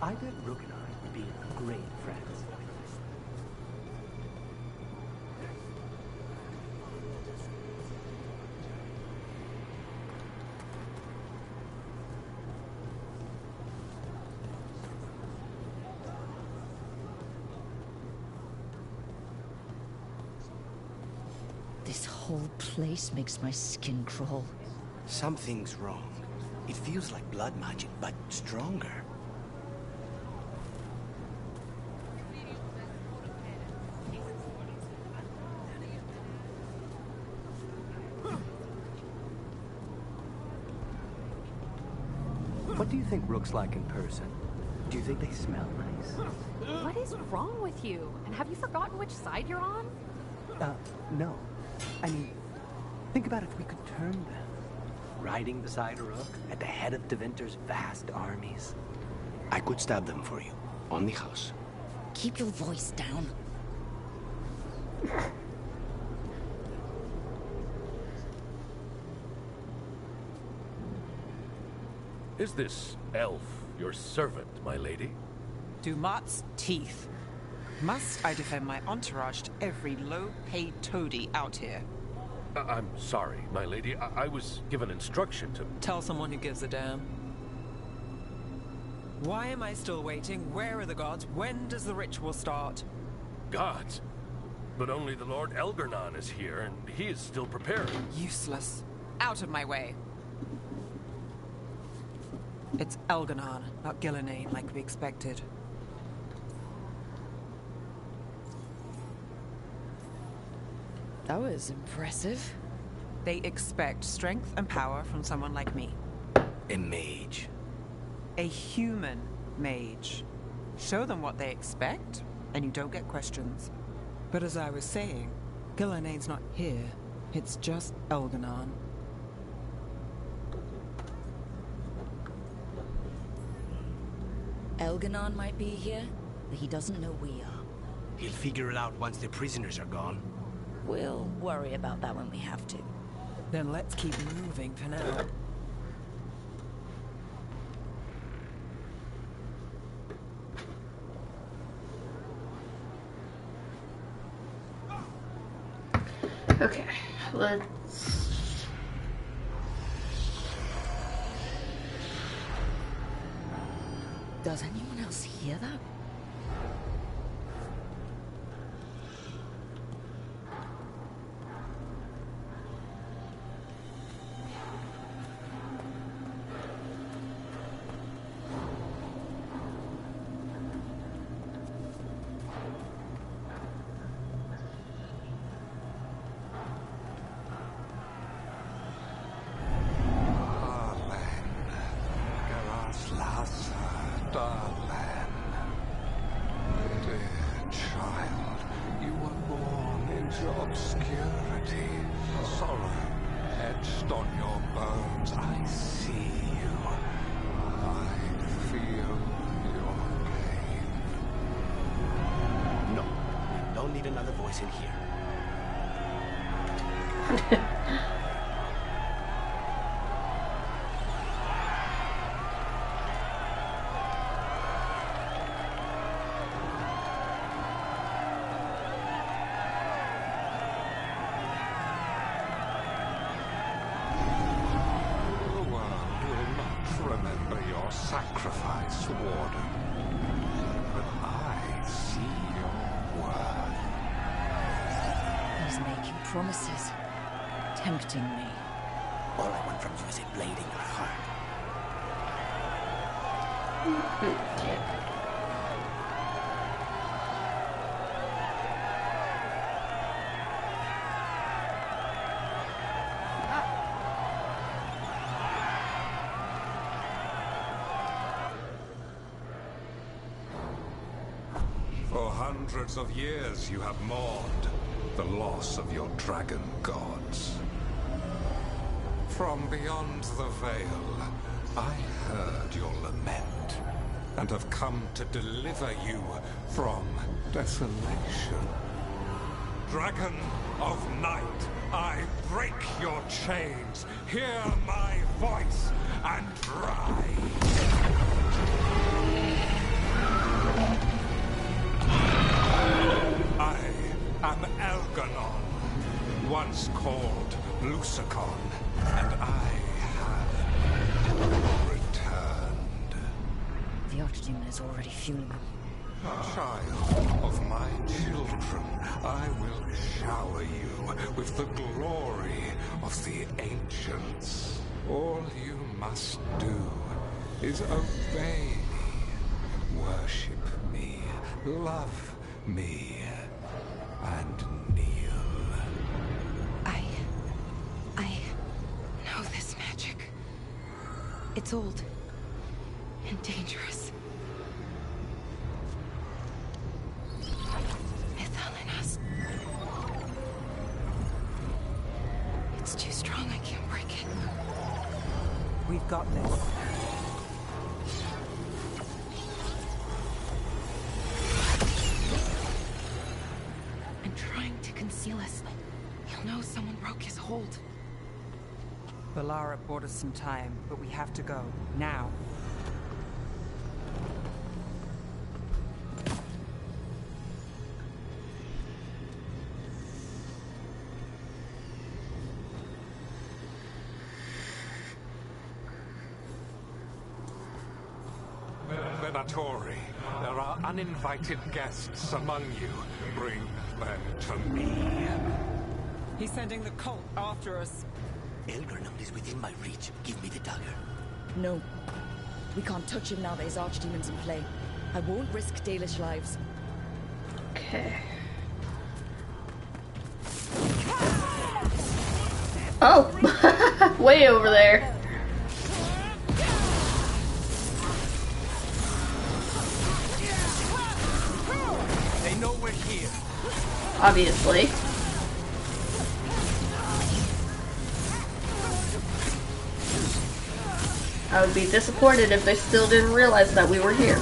I bet Rook and I would be great friends. This whole place makes my skin crawl. Something's wrong. It feels like blood magic, but stronger. What do you think Rook's like in person? Do you think they smell nice? What is wrong with you? And have you forgotten which side you're on? No. I mean, think about if we could turn them. Riding beside Rook at the head of Tevinter's vast armies. I could stab them for you, on the house. Keep your voice down. Is this elf your servant, my lady? Dumat's teeth. Must I defend my entourage to every low-paid toady out here? I'm sorry, my lady. I was given instruction to... Tell someone who gives a damn. Why am I still waiting? Where are the gods? When does the ritual start? Gods? But only the Lord Elgarnon is here, and he is still preparing. Useless. Out of my way. It's Elgarnon, not Gillenane, like we expected. That was impressive. They expect strength and power from someone like me. A mage. A human mage. Show them what they expect, and you don't get questions. But as I was saying, Gillenane's not here. It's just Elgarnon. Elgarnon might be here, but he doesn't know we are. He'll figure it out once the prisoners are gone. We'll worry about that when we have to. Then let's keep moving for now. Okay, let's... Does anyone else hear that? Obscurity, sorrow, etched on your bones. I see you. I feel your pain. No, we don't need another voice in here. Sacrifice, Warden. But I see your worth. He's making promises, tempting me. All I want from you is a blade in your heart. For hundreds of years you have mourned the loss of your dragon gods. From beyond the veil, I heard your lament, and have come to deliver you from desolation. Dragon of night, I break your chains. Hear my voice and rise. I am Elganon, once called Lusicon, and I have returned. The Archdemon is already fueling them. Child of my children, I will shower you with the glory of the ancients. All you must do is obey me, worship me, love me, and kneel. I know this magic. It's old and dangerous. Mythalinas. It's too strong, I can't break it. We've got this. I'm trying to conceal us. He'll know someone broke his hold. Valara bought us some time, but we have to go. Now. Venatori, there are uninvited guests among you. Bring them to me. He's sending the cult after us. Elgarnon is within my reach. Give me the dagger. No. We can't touch him now there's archdemons in play. I won't risk Dalish lives. Okay. Oh! Way over there. They know we're here. Obviously. I would be disappointed if they still didn't realize that we were here.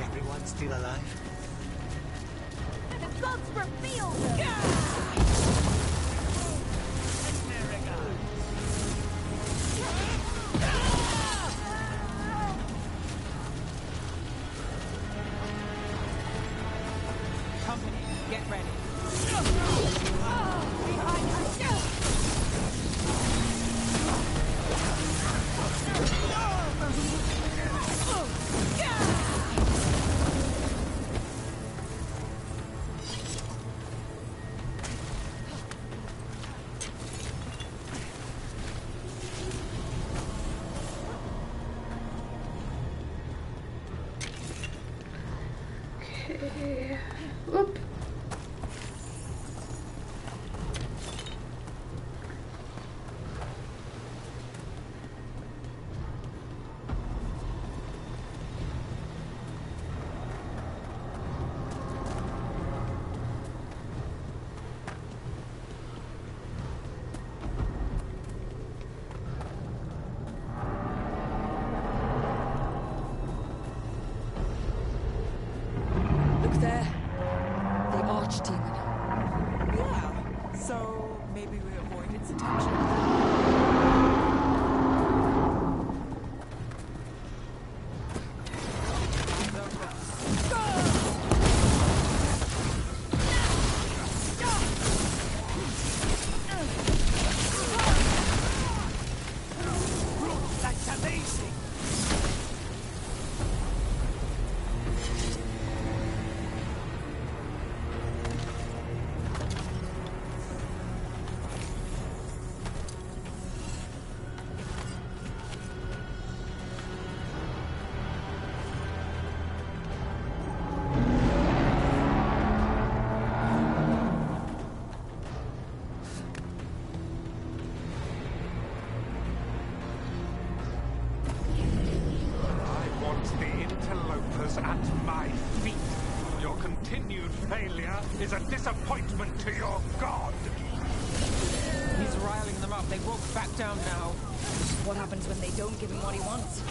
Everyone's still alive? The gods revealed them! Company, get ready. Okay. Whoop. Look there. The archdemon. Yeah, so maybe we avoid its attention. That's amazing! I want the interlopers at my feet. Your continued failure is a disappointment to your god. He's riling them up. They won't back down now. What happens when they don't give him what he wants?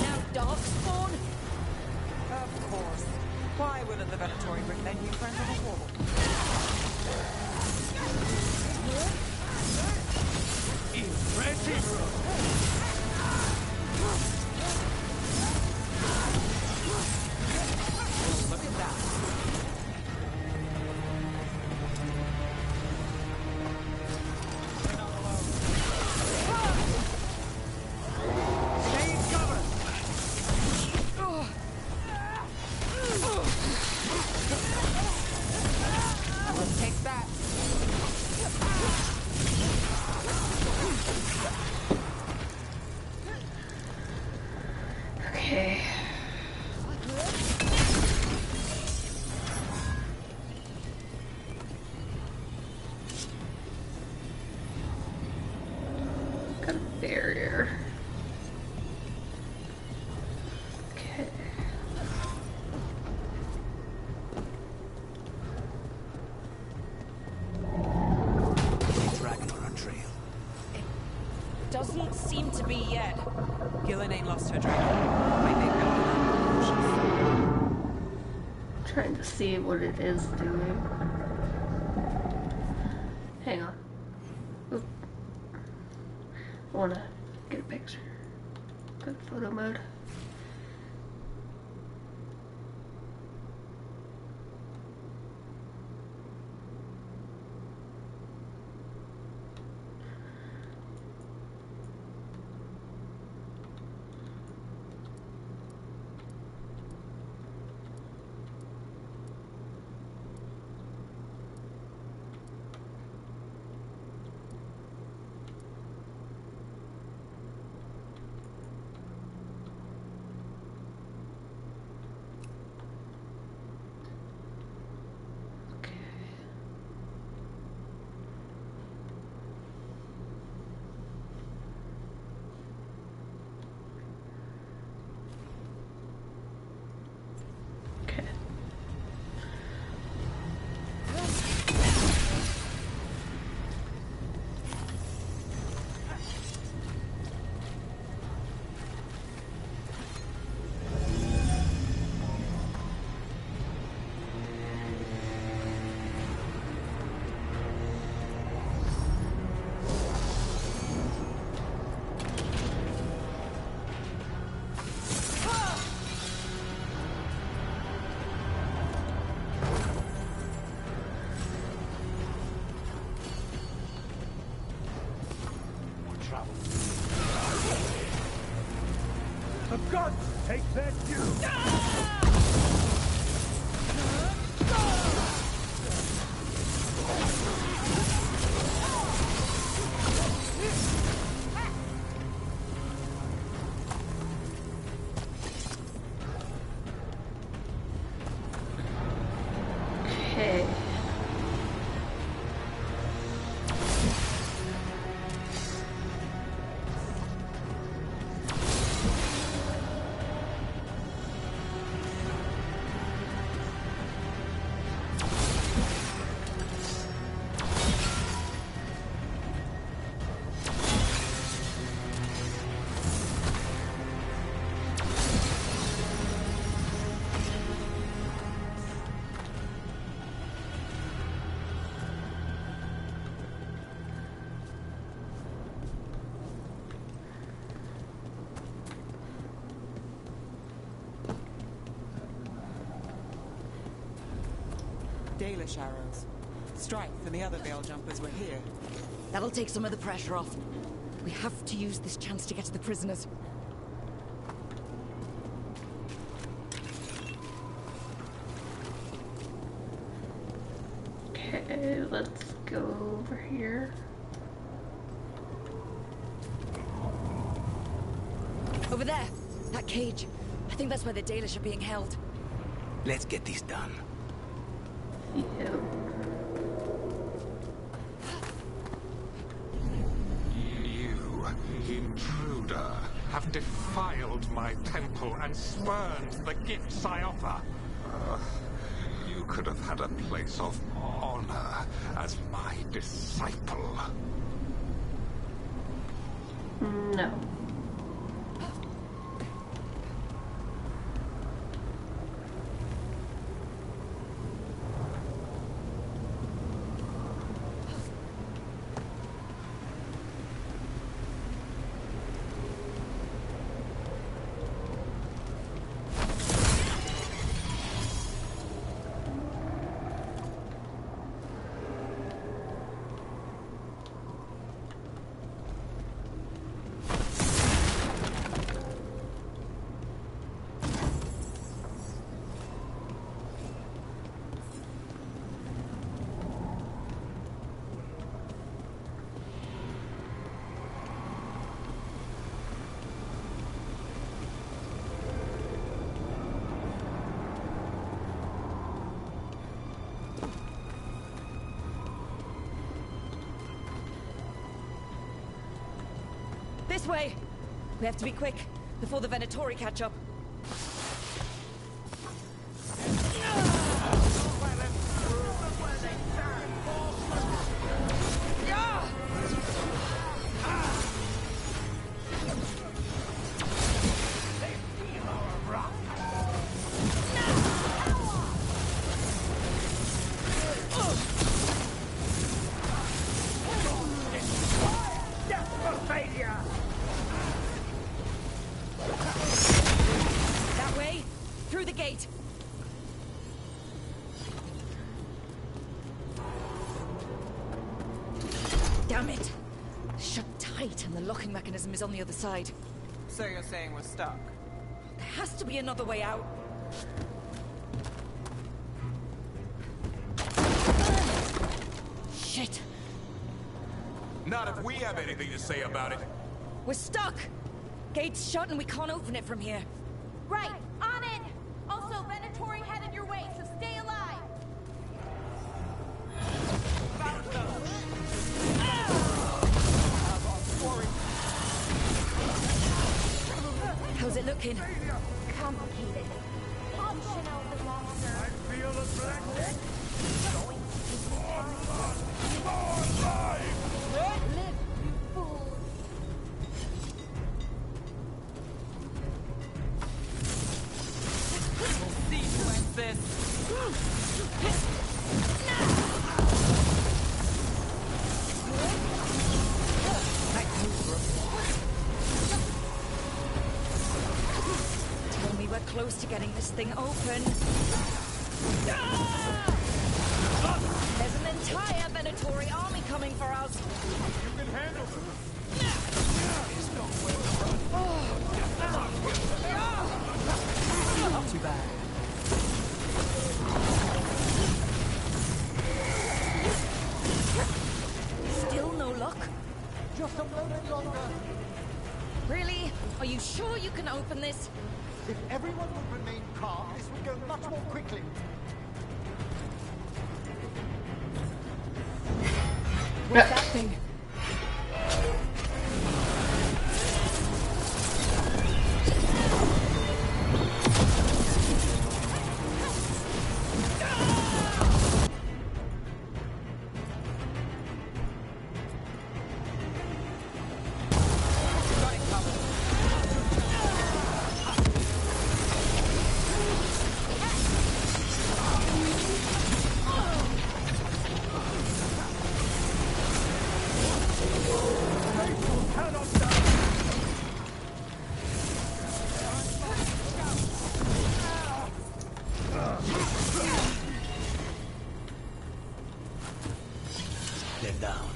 Now, darkspawn? Of course. Why wouldn't the Venatori bring their new friends on a wall? Look at that. Stay in cover! We'll take that. Okay. Got a barrier. Okay. Dragon on our trail. Doesn't seem to be yet. Gillen ain't lost her dragon. Might make her Trying to see what it is doing. Hang on. Oop. I wanna get a picture. Go to photo mode. The gods take their due! Okay. Dalish arrows. Strife and the other Veil Jumpers were here. That'll take some of the pressure off. We have to use this chance to get to the prisoners. Okay, let's go over here. Over there! That cage. I think that's where the Dalish are being held. Let's get this done. Yeah. You, intruder, have defiled my temple and spurned the gifts I offer. You could have had a place of honor as my disciple. No. This way! We have to be quick, before the Venatori catch up. Damn it! Shut tight and the locking mechanism is on the other side. So you're saying we're stuck? There has to be another way out. Shit! Not if we have anything to say about it. We're stuck! Gate's shut and we can't open it from here. Right, on it! Also, Venatori headed your way, so stay alive! How's it looking? Complicated. Optional disaster. I feel the black neck. Going to More life! live, you fools. We'll see who ends this. Tell me we're close to getting this thing open. There's an entire Venatori army coming for us. You can handle them. Oh. yourself alone any longer. Really? Are you sure you can open this? If everyone would remain calm, this would go much more quickly. What's that thing? They're down.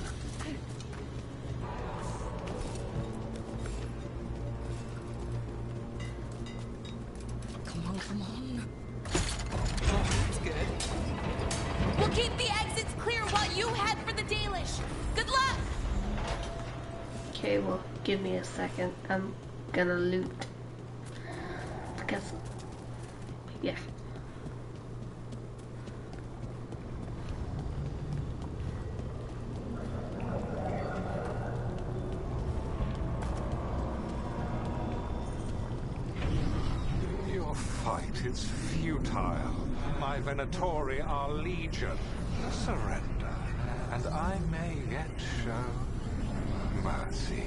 Come on, come on. Oh, that's good. We'll keep the exits clear while you head for the Dalish. Good luck! Okay, well, give me a second. I'm gonna loot. Because, yeah. Your fight is futile. My Venatori are legion. Surrender, and I may yet show mercy.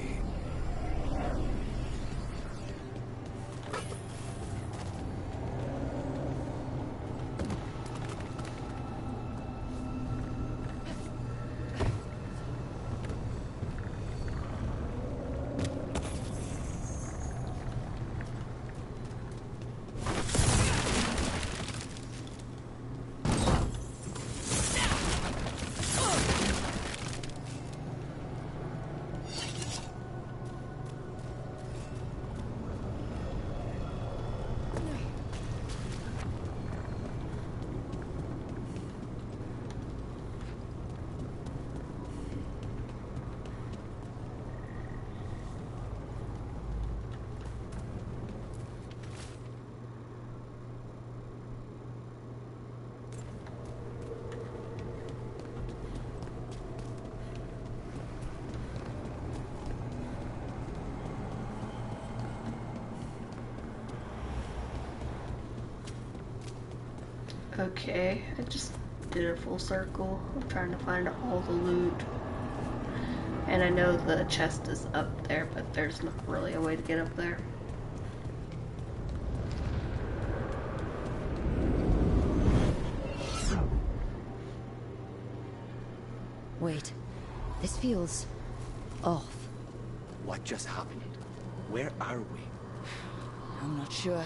Okay, I just did a full circle. I'm trying to find all the loot. And I know the chest is up there, but there's not really a way to get up there. Wait, this feels off. What just happened? Where are we? I'm not sure.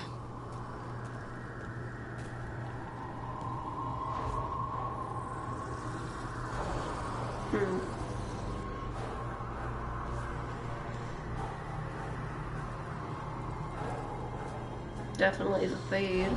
Definitely the fade.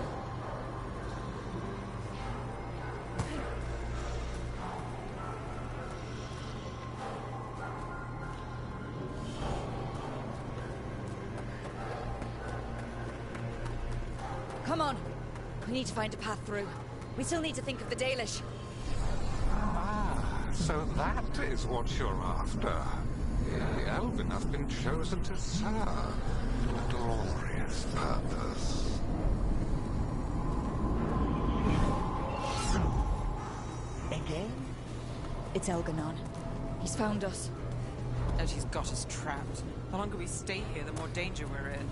Come on. We need to find a path through. We still need to think of the Dalish. Ah, so that is what you're after. The Elven have been chosen to serve a glorious purpose. Again? It's Elganon. He's found us. And she's got us trapped. The longer we stay here, the more danger we're in.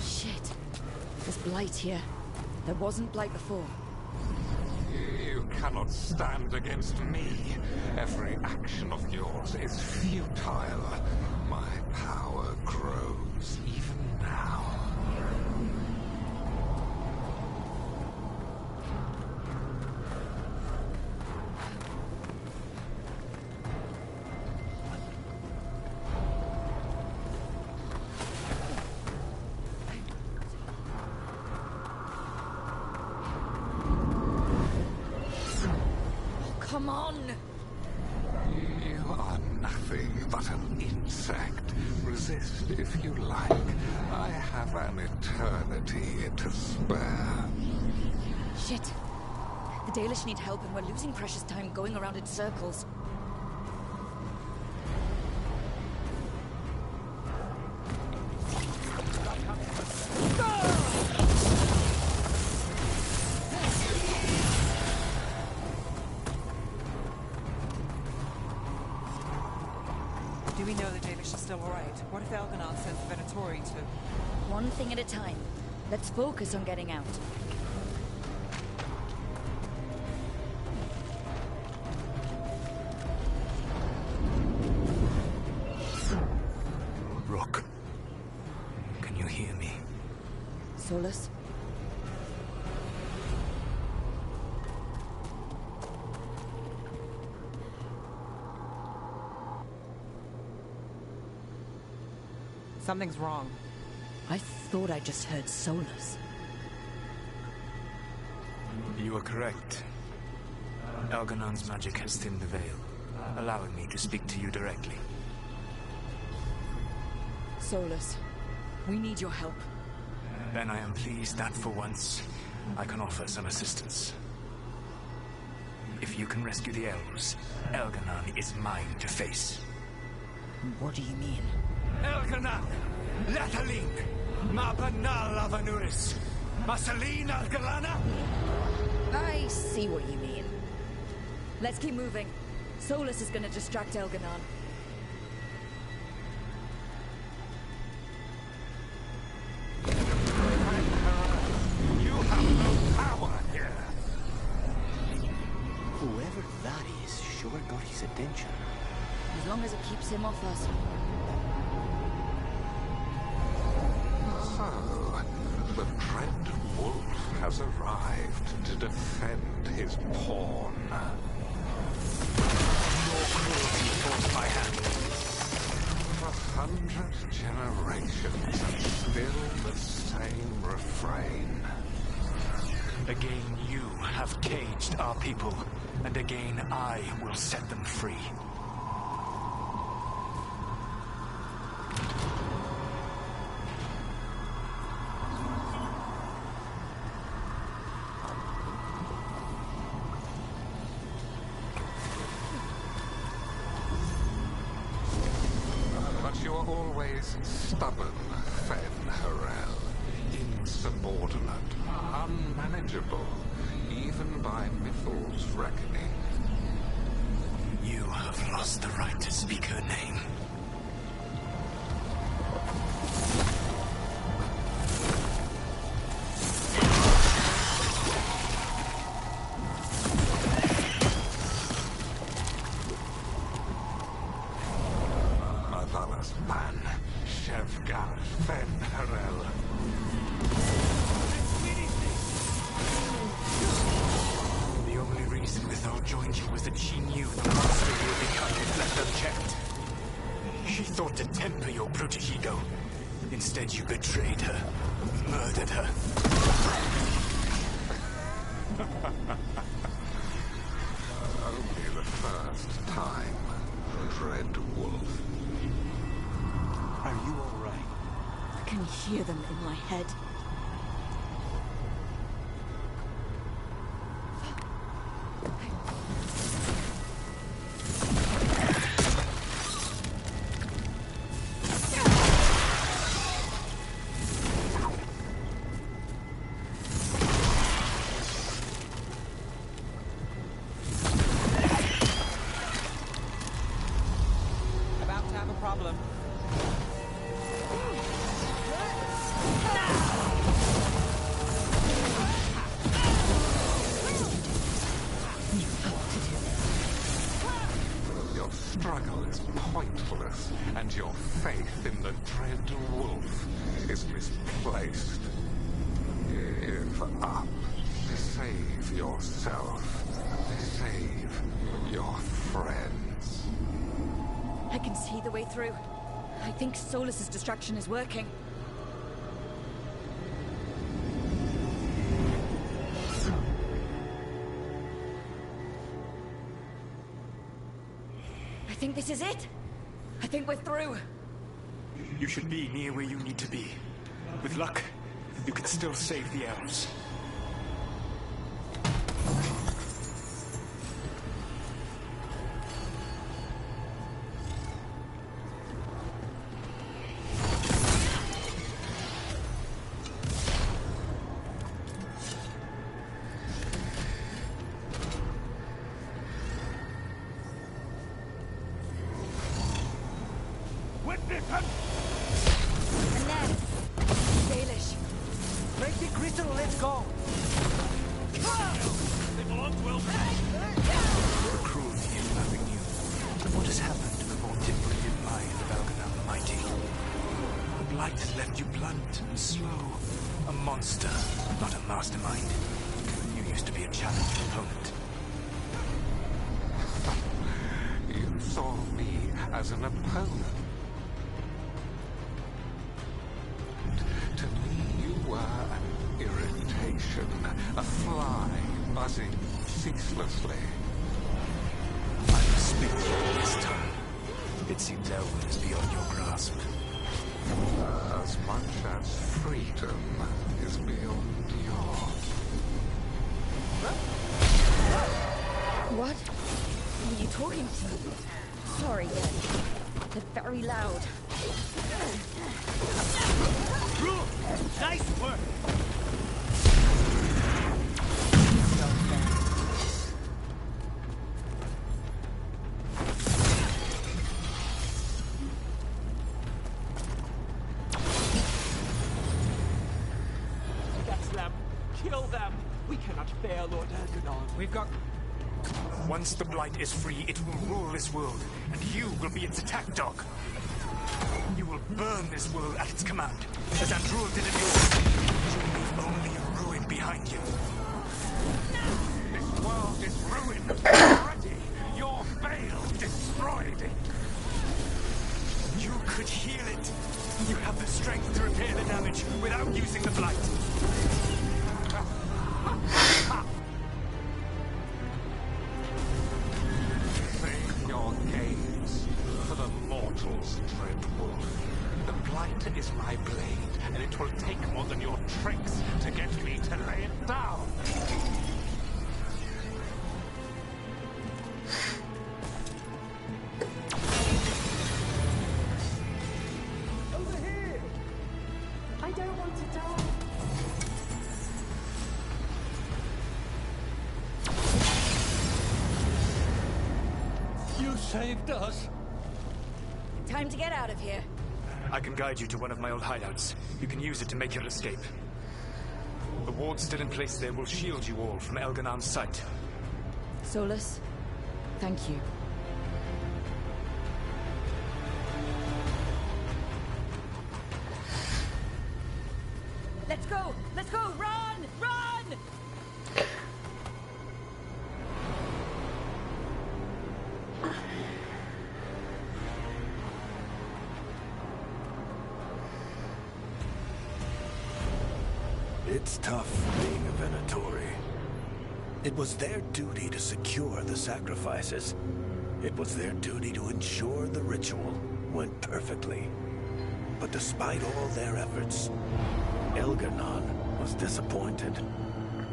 Shit. There's blight here. There wasn't blight before. You cannot stand against me. Every action of yours is futile. My power grows even now. Come on! You are nothing but an insect. Resist if you like. I have an eternity to spare. Shit. The Dalish need help and we're losing precious time going around in circles. Do we know the Dalish are still alright? What if Elganon sends Venatori to... One thing at a time. Let's focus on getting out. Rook, can you hear me? Solus? Something's wrong. I thought I just heard Solus. You are correct. Elganon's magic has thinned the veil, allowing me to speak to you directly. Solus, we need your help. Then I am pleased that for once, I can offer some assistance. If you can rescue the elves, Elganon is mine to face. What do you mean? Elganon! Latalin! Mabanal Avanuris! Masalin Algalana! I see what you mean. Let's keep moving. Solus is gonna distract Elganon. You have no power here. Whoever that is sure got his attention. As long as it keeps him off us. So, the Dread Wolf has arrived to defend his pawn. Your cruelty forced my hand. 100 generations and still the same refrain. Again you have caged our people, and again I will set them free. But you are always stubborn, Fen Harel. Insubordinate, unmanageable, even by Mythal's reckoning. You have lost the right to speak her name. Motherless man, Shevgar Fen Harel. The only reason Mythal joined you was that she knew the monster you would become if left unchecked. She thought to temper your protegido. Instead, you betrayed her, murdered her. Only the first time, Dread Wolf. Are you all right? I can hear them in my head. About to have a problem. Your struggle is pointless, and your faith in the Dread Wolf is misplaced. Give up. Save yourself. Save your friends. I can see the way through. I think Solus's distraction is working. think this is it. I think we're through. You should be near where you need to be. With luck, you can still save the elves. As an opponent. To me, you were an irritation, a fly buzzing ceaselessly. I respect you this time. It seems Elwyn is beyond your grasp. As much as freedom is beyond yours. What? Were you talking to me? Sorry, yes. They're very loud. Nice work! Get them! Kill them! We cannot fail Lord Elganon. We've got... Once the Blight is free, it will rule this world, and you will be its attack dog. You will burn this world at its command, as Andrul did in yours. You will leave only a ruin behind you. This world is ruined already. Your veil destroyed it. You could heal it. You have the strength to repair the damage without using the Blight. Your gaze for the mortals, Dreadwolf. The Blight is my blade, and it will take more than your tricks to get me to lay it down. Over here! I don't want to die. You saved us. Time to get out of here. I can guide you to one of my old hideouts. You can use it to make your escape. The wards still in place there will shield you all from Elganon's sight. Solus, thank you. Let's go! Let's go! Run! Run! It's tough being a Venatori. It was their duty to secure the sacrifices. It was their duty to ensure the ritual went perfectly. But despite all their efforts, Elganon was disappointed.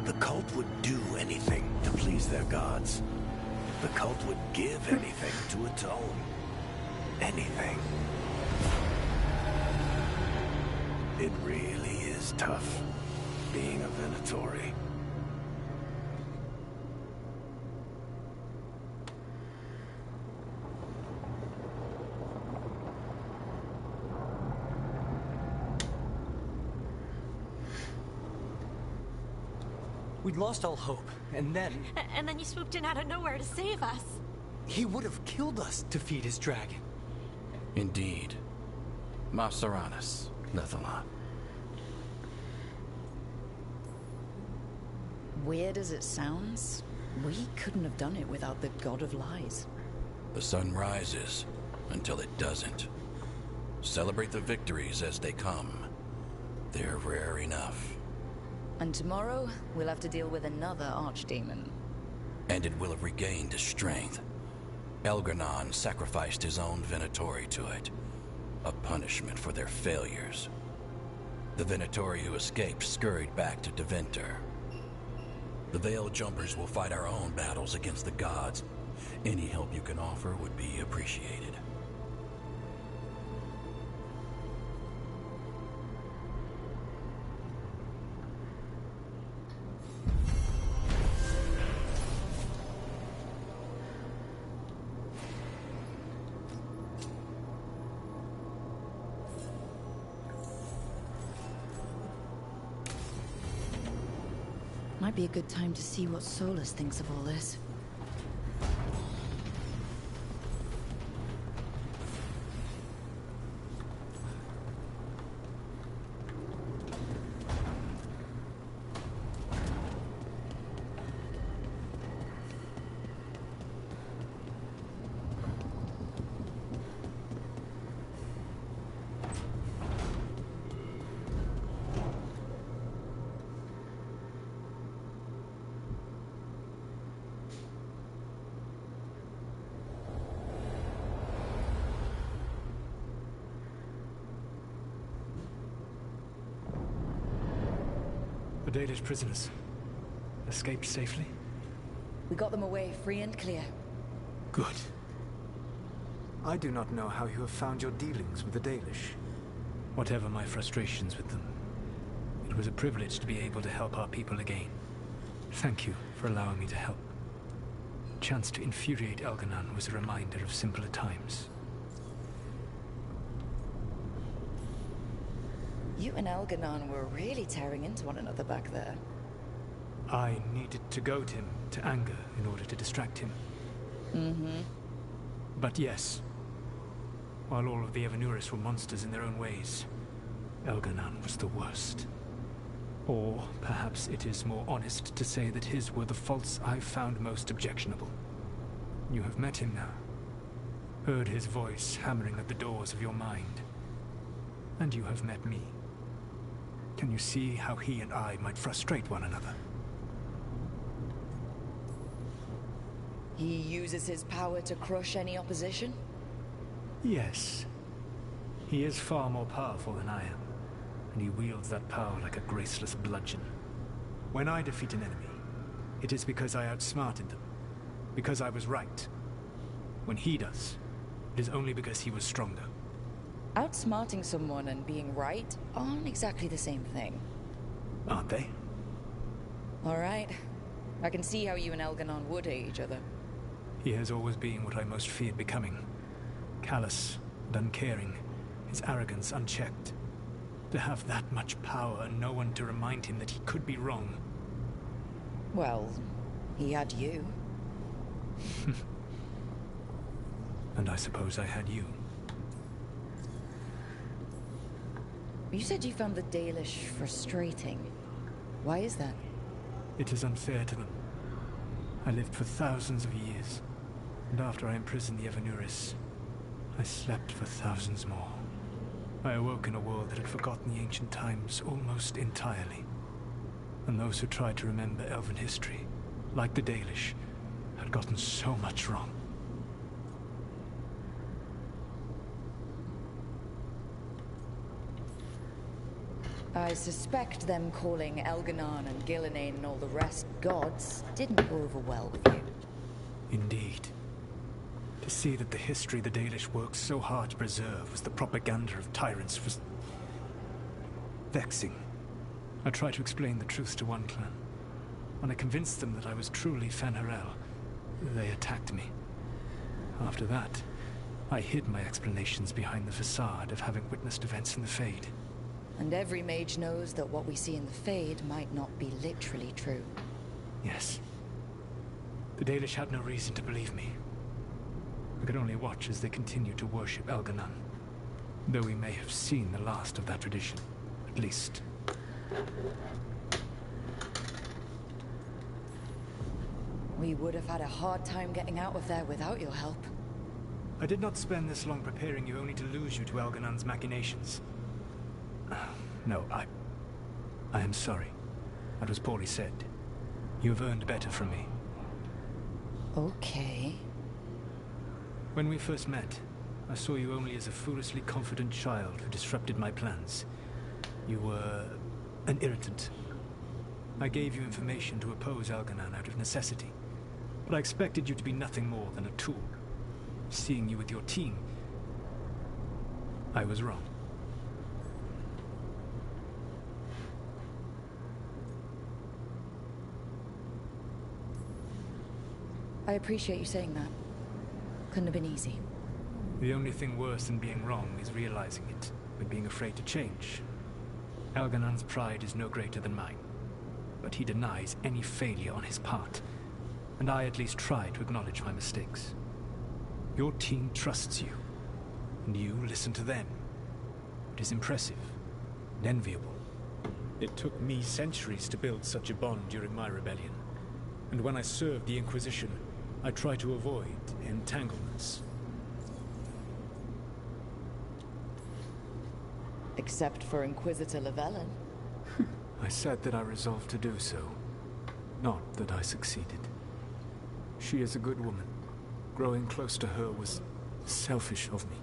The cult would do anything to please their gods. The cult would give anything to atone. Anything. It really is tough being a Venatori. We'd lost all hope, and then... And then you swooped in out of nowhere to save us. He would have killed us to feed his dragon. Indeed. Mavsaranis, Lethalon. Weird as it sounds, we couldn't have done it without the God of Lies. The sun rises until it doesn't. Celebrate the victories as they come. They're rare enough. And tomorrow, we'll have to deal with another archdemon. And it will have regained its strength. Elgar'nan sacrificed his own Venatori to it, a punishment for their failures. The Venatori who escaped scurried back to Deventer. The Veil Jumpers will fight our own battles against the gods. Any help you can offer would be appreciated. Might be a good time to see what Solus thinks of all this. The Dalish prisoners escaped safely? We got them away free and clear. Good. I do not know how you have found your dealings with the Dalish. Whatever my frustrations with them, it was a privilege to be able to help our people again. Thank you for allowing me to help. The chance to infuriate Elgar'nan was a reminder of simpler times. You and Elgar'nan were really tearing into one another back there. I needed to goad him to anger in order to distract him. Mm-hmm. But yes, while all of the Evanuris were monsters in their own ways, Elgar'nan was the worst. Or perhaps it is more honest to say that his were the faults I found most objectionable. You have met him now, heard his voice hammering at the doors of your mind, and you have met me. Can you see how he and I might frustrate one another? He uses his power to crush any opposition? Yes. He is far more powerful than I am, and he wields that power like a graceless bludgeon. When I defeat an enemy, it is because I outsmarted them, because I was right. When he does, it is only because he was stronger. Outsmarting someone and being right aren't exactly the same thing. Aren't they? All right. I can see how you and Elgar'nan would hate each other. He has always been what I most feared becoming. Callous and uncaring, his arrogance unchecked. To have that much power and no one to remind him that he could be wrong. Well, he had you. And I suppose I had you. You said you found the Dalish frustrating. Why is that? It is unfair to them. I lived for thousands of years, and after I imprisoned the Evanuris, I slept for thousands more. I awoke in a world that had forgotten the ancient times almost entirely. And those who tried to remember Elven history, like the Dalish, had gotten so much wrong. I suspect them calling Elgar'nan and Gillenane and all the rest gods didn't go over well with you. Indeed. To see that the history the Dalish worked so hard to preserve was the propaganda of tyrants was vexing. I tried to explain the truth to one clan. When I convinced them that I was truly Fen'Harel, they attacked me. After that, I hid my explanations behind the facade of having witnessed events in the Fade. And every mage knows that what we see in the Fade might not be literally true. Yes. The Dalish had no reason to believe me. I could only watch as they continued to worship Elgar'nan, though we may have seen the last of that tradition, at least. We would have had a hard time getting out of there without your help. I did not spend this long preparing you only to lose you to Elgar'nan's machinations. No, I am sorry. That was poorly said. You have earned better from me. Okay. When we first met, I saw you only as a foolishly confident child who disrupted my plans. You were an irritant. I gave you information to oppose Elganon out of necessity, but I expected you to be nothing more than a tool. Seeing you with your team, I was wrong. I appreciate you saying that. Couldn't have been easy. The only thing worse than being wrong is realizing it, but being afraid to change. Elganon's pride is no greater than mine, but he denies any failure on his part, and I at least try to acknowledge my mistakes. Your team trusts you, and you listen to them. It is impressive and enviable. It took me centuries to build such a bond during my rebellion, and when I served the Inquisition, I tried to avoid entanglements. Except for Inquisitor Llewellyn. I said that I resolved to do so, not that I succeeded. She is a good woman. Growing close to her was selfish of me.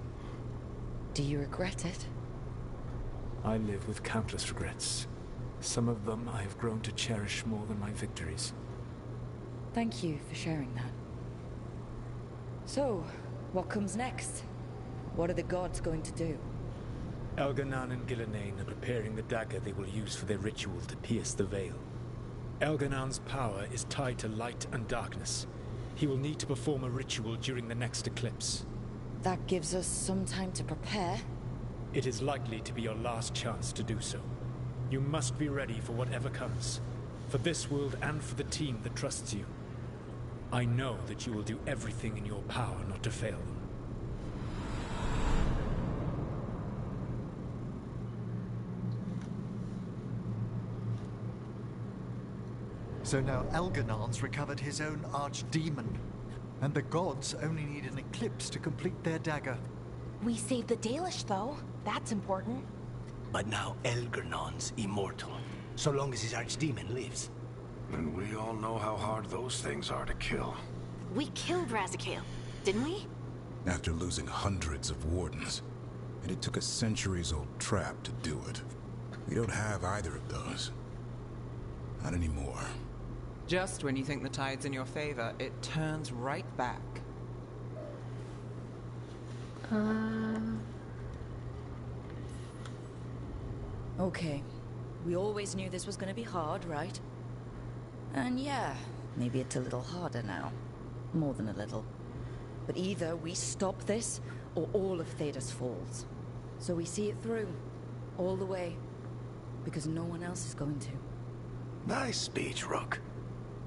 Do you regret it? I live with countless regrets. Some of them I have grown to cherish more than my victories. Thank you for sharing that. So, what comes next? What are the gods going to do? Elganon and Gillenane are preparing the dagger they will use for their ritual to pierce the veil. Elganon's power is tied to light and darkness. He will need to perform a ritual during the next eclipse. That gives us some time to prepare. It is likely to be your last chance to do so. You must be ready for whatever comes, for this world and for the team that trusts you. I know that you will do everything in your power not to fail them. So now Elganon's recovered his own archdemon, and the gods only need an eclipse to complete their dagger. We saved the Dalish, though. That's important. But now Elganon's immortal, so long as his archdemon lives. And we all know how hard those things are to kill. We killed Razikale, didn't we? After losing hundreds of wardens. And it took a centuries-old trap to do it. We don't have either of those. Not anymore. Just when you think the tide's in your favor, it turns right back. Okay. We always knew this was gonna be hard, right? And yeah, maybe it's a little harder now. More than a little. But either we stop this, or all of Thedas falls. So we see it through. All the way. Because no one else is going to. Nice speech, Rook.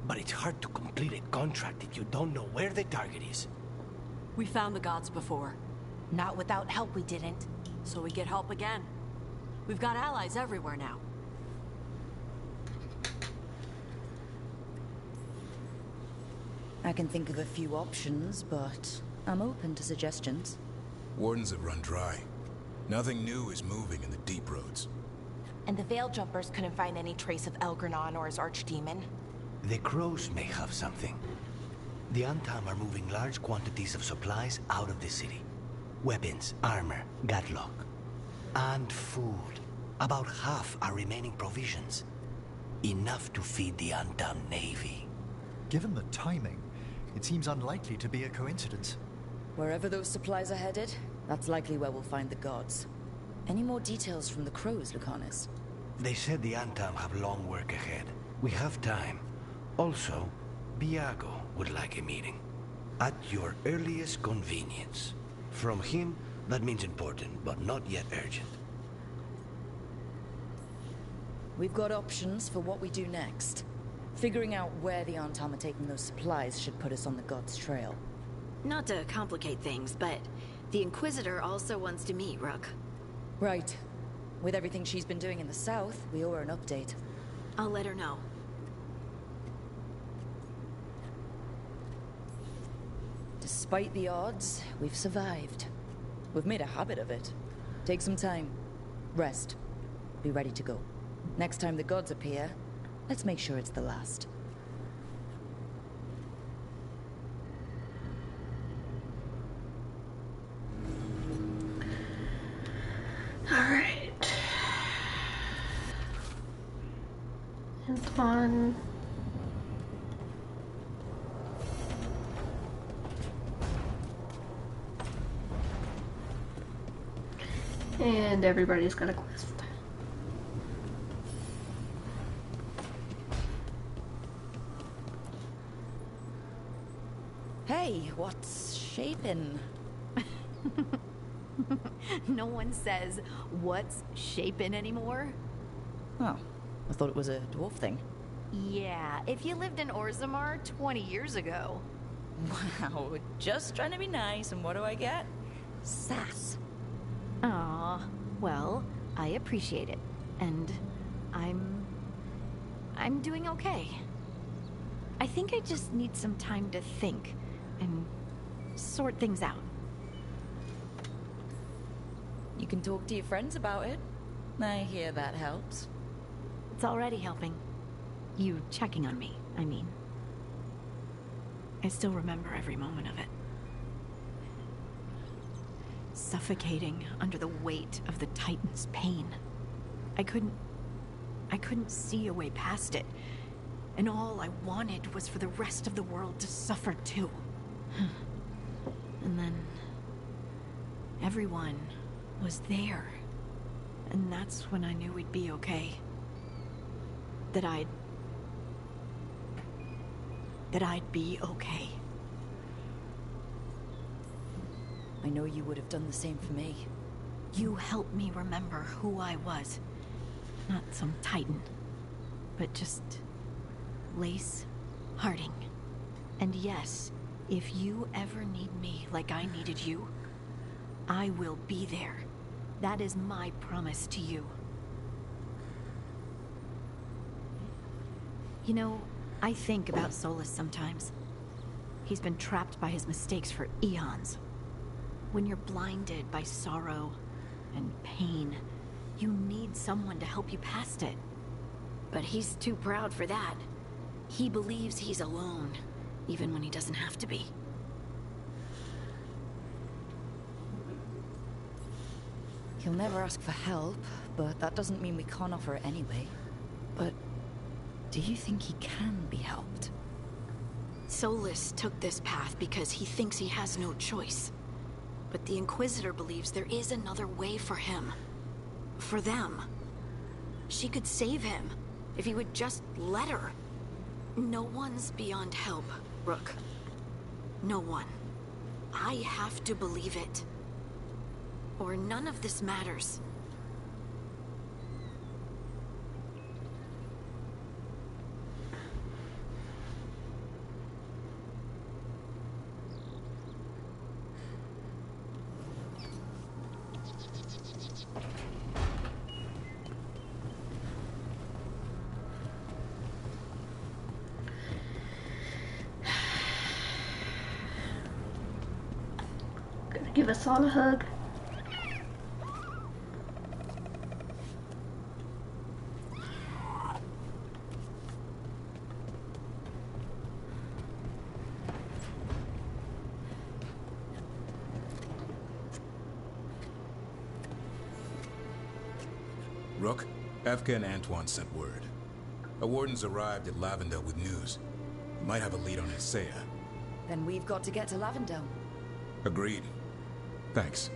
But it's hard to complete a contract if you don't know where the target is. We found the gods before. Not without help, we didn't. So we get help again. We've got allies everywhere now. I can think of a few options, but I'm open to suggestions. Wardens have run dry. Nothing new is moving in the deep roads. And the Veil Jumpers couldn't find any trace of Elganon or his archdemon. The crows may have something. The Antam are moving large quantities of supplies out of the city. Weapons, armor, gatlock. And food. About half are remaining provisions. Enough to feed the Antam navy. Given the timing, it seems unlikely to be a coincidence. Wherever those supplies are headed, that's likely where we'll find the gods. Any more details from the crows, Lucanus? They said the Antam have long work ahead. We have time. Also, Biago would like a meeting. At your earliest convenience. From him, that means important, but not yet urgent. We've got options for what we do next. Figuring out where the Antam are taking those supplies should put us on the gods' trail. Not to complicate things, but the Inquisitor also wants to meet Rook. Right. With everything she's been doing in the south, we owe her an update. I'll let her know. Despite the odds, we've survived. We've made a habit of it. Take some time. Rest. Be ready to go. Next time the gods appear, let's make sure it's the last. on. And everybody's got a quest. Hey, what's shaping? No one says, what's shaping anymore? Oh, I thought it was a dwarf thing. Yeah, if you lived in Orzammar 20 years ago. Wow, just trying to be nice, and what do I get? Sass. Aw, well, I appreciate it. And I'm doing okay. I think I just need some time to think and sort things out. You can talk to your friends about it. I hear that helps. It's already helping. You checking on me, I mean. I still remember every moment of it. Suffocating under the weight of the Titan's pain. I couldn't see a way past it. And all I wanted was for the rest of the world to suffer too. And then everyone was there. And that's when I knew we'd be okay. That I'd be okay. I know you would have done the same for me. You helped me remember who I was. Not some titan, but just Lace Harding. And yes, if you ever need me like I needed you, I will be there. That is my promise to you. You know, I think about Solus sometimes. He's been trapped by his mistakes for eons. When you're blinded by sorrow and pain, you need someone to help you past it. But he's too proud for that. He believes he's alone, even when he doesn't have to be. He'll never ask for help, but that doesn't mean we can't offer it anyway. But do you think he can be helped? Solus took this path because he thinks he has no choice. But the Inquisitor believes there is another way for him. For them. She could save him, if he would just let her. No one's beyond help, Rook. No one. I have to believe it. Or none of this matters. Gonna give us all a hug. Rook, Efka and Antoine sent word. A warden's arrived at Lavendel with news. We might have a lead on Isaiah. Then we've got to get to Lavendel. Agreed. Thanks.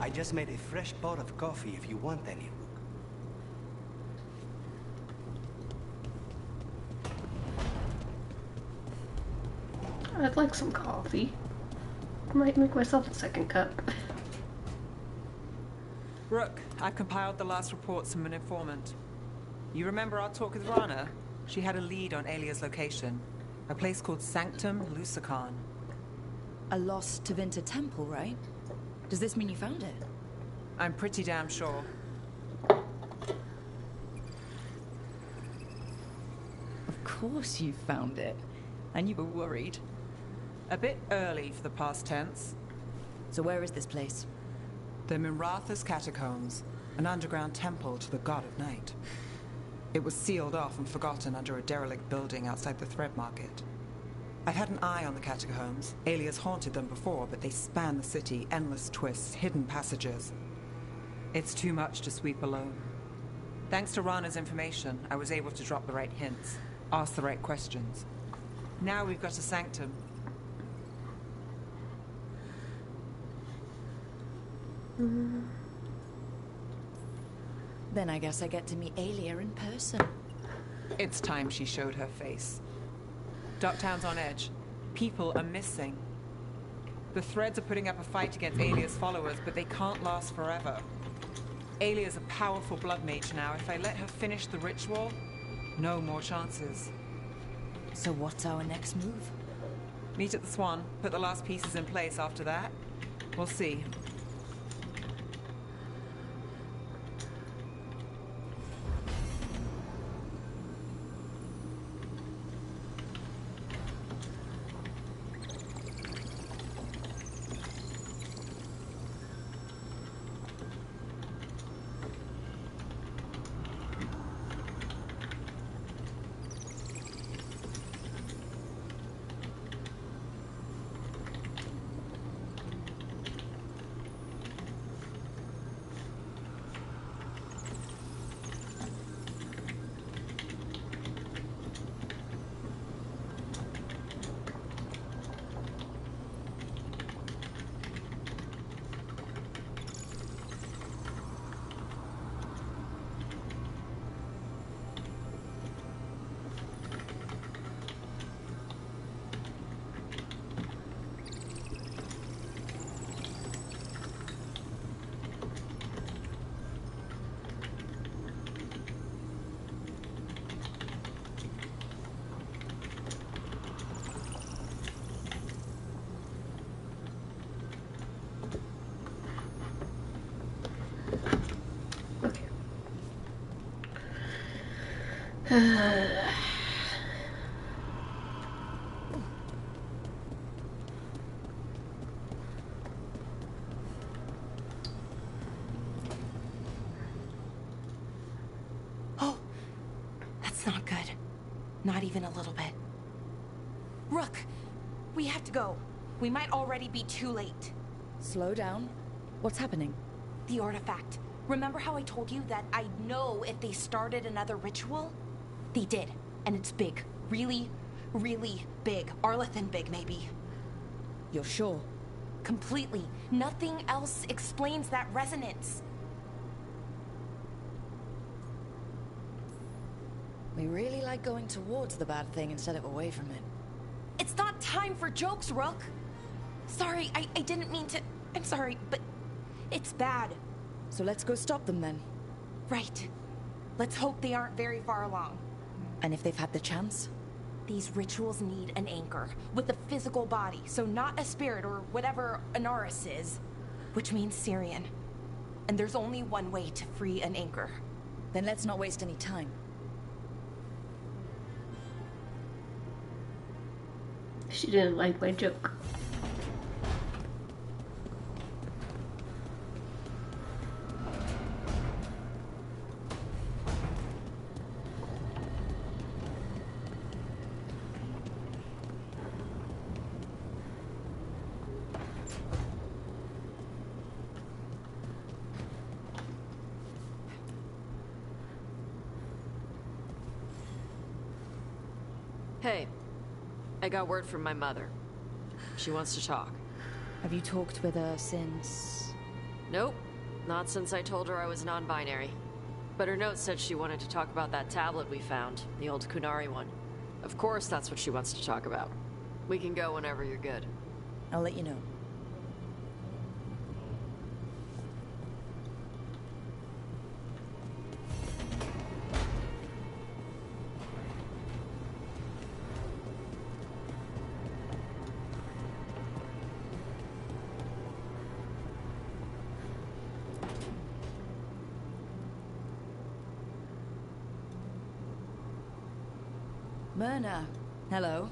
I just made a fresh pot of coffee if you want any, Rook. I'd like some coffee. I might make myself a second cup. Rook, I've compiled the last reports from an informant. You remember our talk with Rana? She had a lead on Alia's location. A place called Sanctum Lucican. A lost Tevinter temple, right? Does this mean you found it? I'm pretty damn sure. Of course you found it. And you were worried. A bit early for the past tense. So where is this place? The Minratha's Catacombs, an underground temple to the god of night. It was sealed off and forgotten under a derelict building outside the Thread Market. I've had an eye on the catacombs. Alias haunted them before, but they span the city, endless twists, hidden passages. It's too much to sweep alone. Thanks to Rana's information, I was able to drop the right hints, ask the right questions. Now we've got a sanctum. Then I guess I get to meet Alia in person. It's time she showed her face. Docktown's on edge. People are missing. The Threads are putting up a fight against Alia's followers, but they can't last forever. Alia's a powerful blood mage now. If I let her finish the ritual, no more chances. So what's our next move? Meet at the Swan, put the last pieces in place after that. We'll see. Oh, that's not good. Not even a little bit. Rook, we have to go. We might already be too late. Slow down. What's happening? The artifact. Remember how I told you that I'd know if they started another ritual? They did, and it's big. Really, really big. Arlathan big, maybe. You're sure? Completely. Nothing else explains that resonance. We really like going towards the bad thing instead of away from it. It's not time for jokes, Rook. Sorry, I didn't mean to... I'm sorry, but it's bad. So let's go stop them then. Right. Let's hope they aren't very far along. And if they've had the chance? These rituals need an anchor, with a physical body, so not a spirit or whatever Anaris is, which means Syrian. And there's only one way to free an anchor. Then let's not waste any time. She didn't like my joke. Hey, I got word from my mother. She wants to talk. Have you talked with her since... Nope, not since I told her I was non-binary. But her note said she wanted to talk about that tablet we found, the old Kunari one. Of course that's what she wants to talk about. We can go whenever you're good. I'll let you know. Myrna, hello.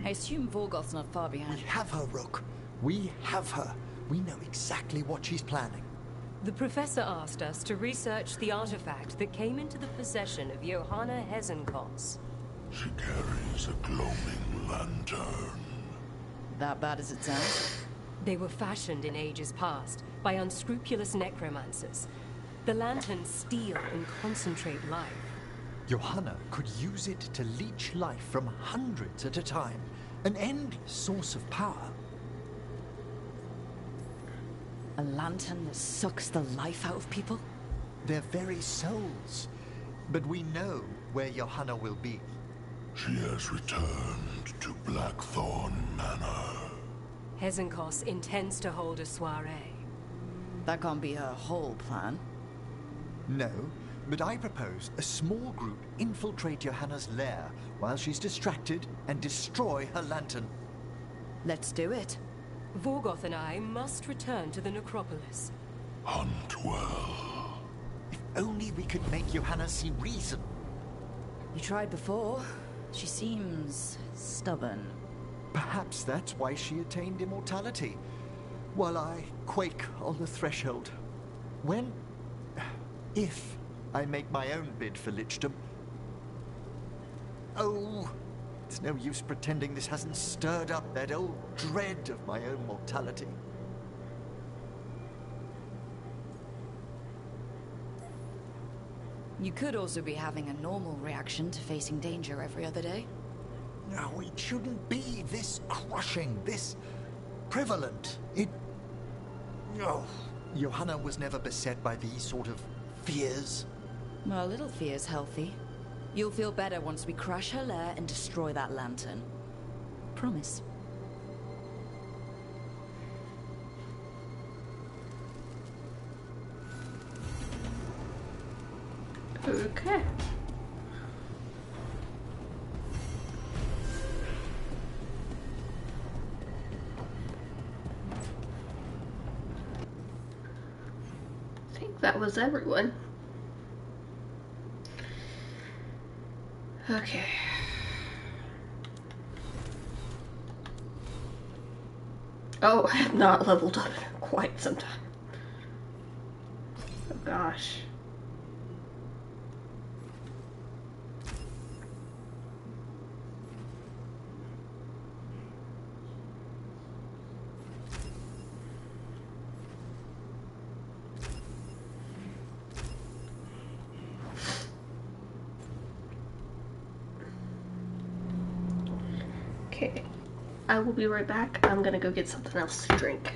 I assume Vorgoth's not far behind. We have her, Rook. We have her. We know exactly what she's planning. The professor asked us to research the artifact that came into the possession of Johanna Hesenkos. She carries a gloaming lantern. That bad as it sounds? They were fashioned in ages past by unscrupulous necromancers. The lanterns steal and concentrate life. Johanna could use it to leech life from hundreds at a time. An endless source of power. A lantern that sucks the life out of people? Their very souls. But we know where Johanna will be. She has returned to Blackthorn Manor. Hesenkos intends to hold a soiree. That can't be her whole plan. No, but I propose a small group infiltrate Johanna's lair while she's distracted and destroy her lantern. Let's do it. Vorgoth and I must return to the necropolis. Hunt well. If only we could make Johanna see reason. You tried before. She seems stubborn. Perhaps that's why she attained immortality, while I quake on the threshold. If I make my own bid for lichdom. Oh, it's no use pretending this hasn't stirred up that old dread of my own mortality. You could also be having a normal reaction to facing danger every other day. No, it shouldn't be this crushing, this prevalent. No. Johanna was never beset by these sort of fears. Well, a little fear's healthy. You'll feel better once we crash her lair and destroy that lantern. Promise. Okay. I think that was everyone. Okay. Oh, I have not leveled up in quite some time. Oh gosh. Okay, I will be right back. I'm gonna go get something else to drink.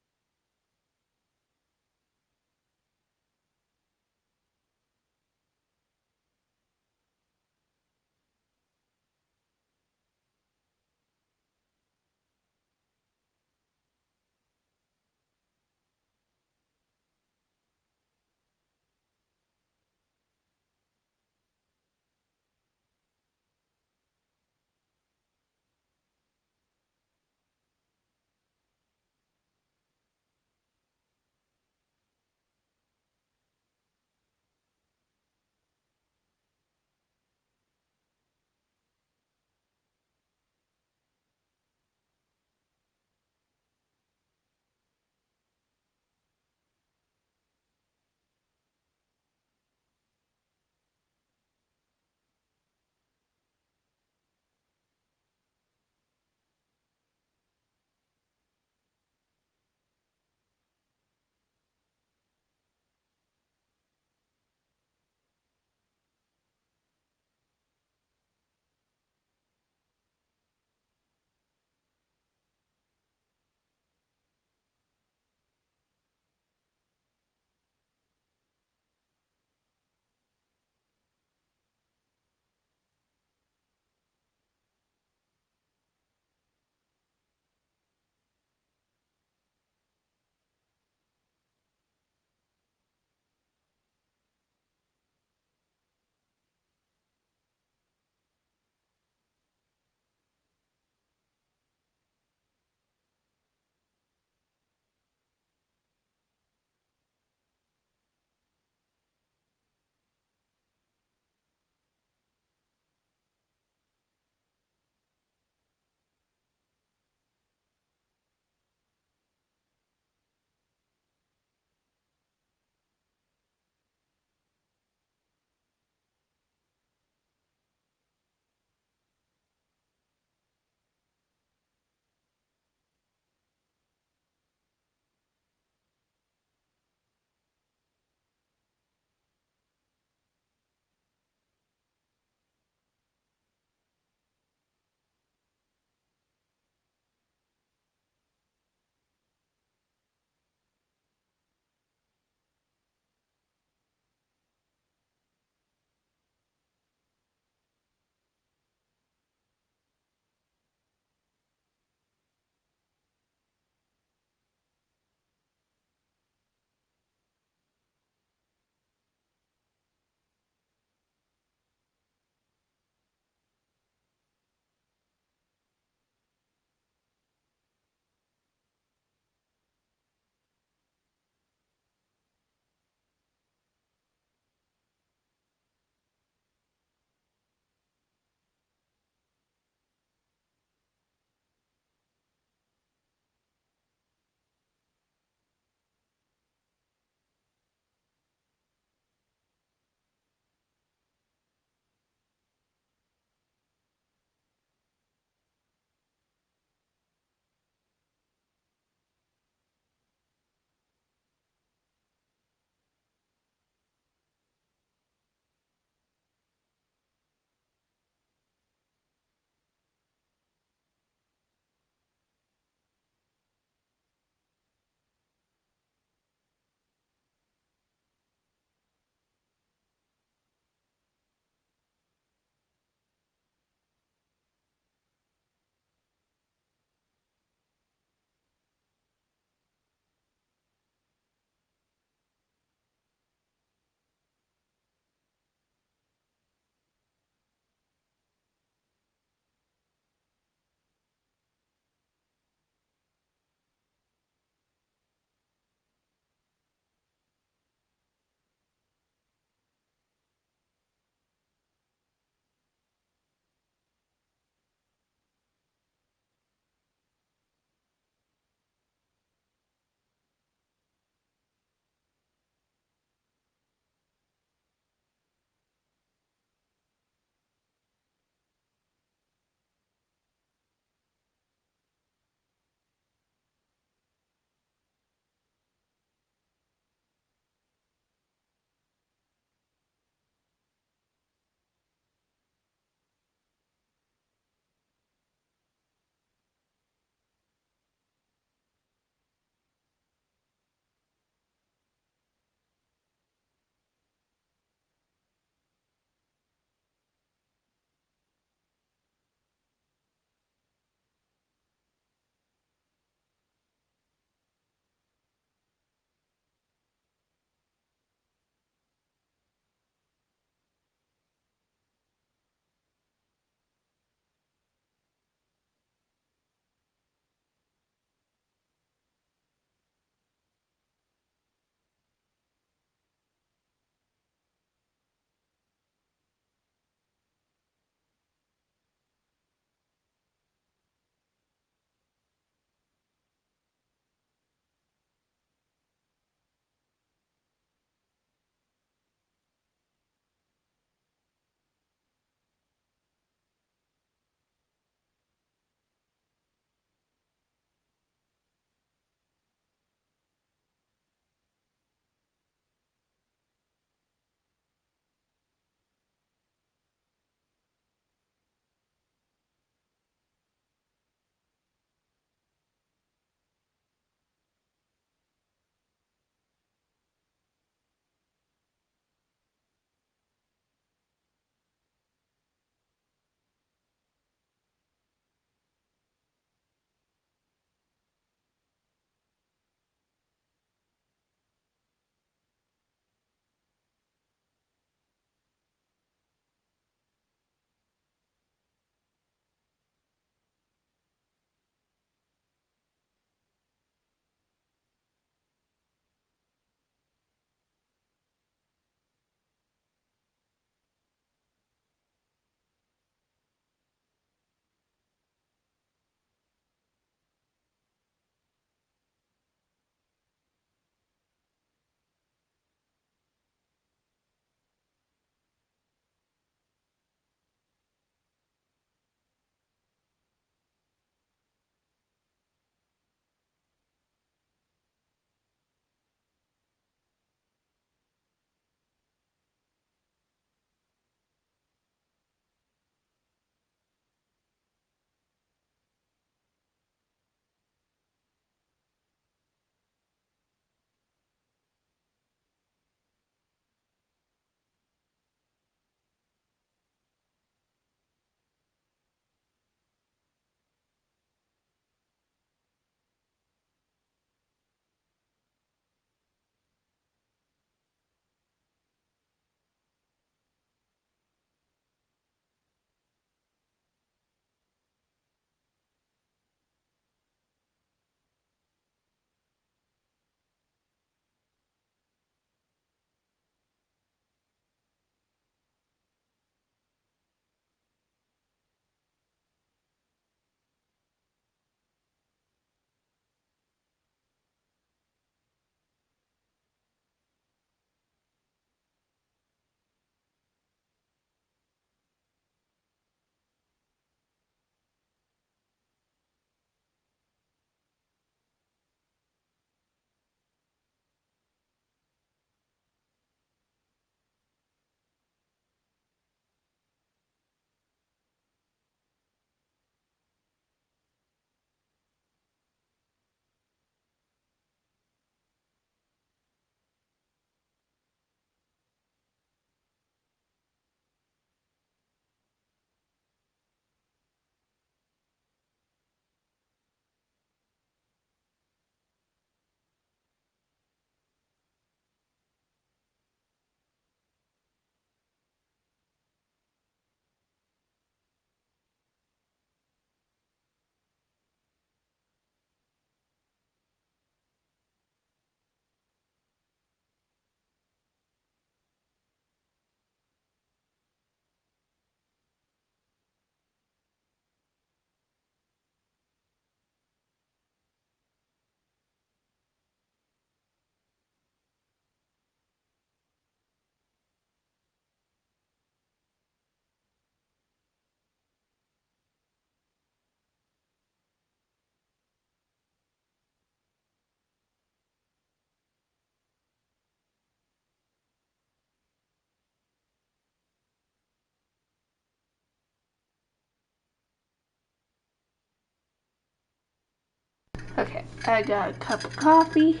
Okay, I got a cup of coffee.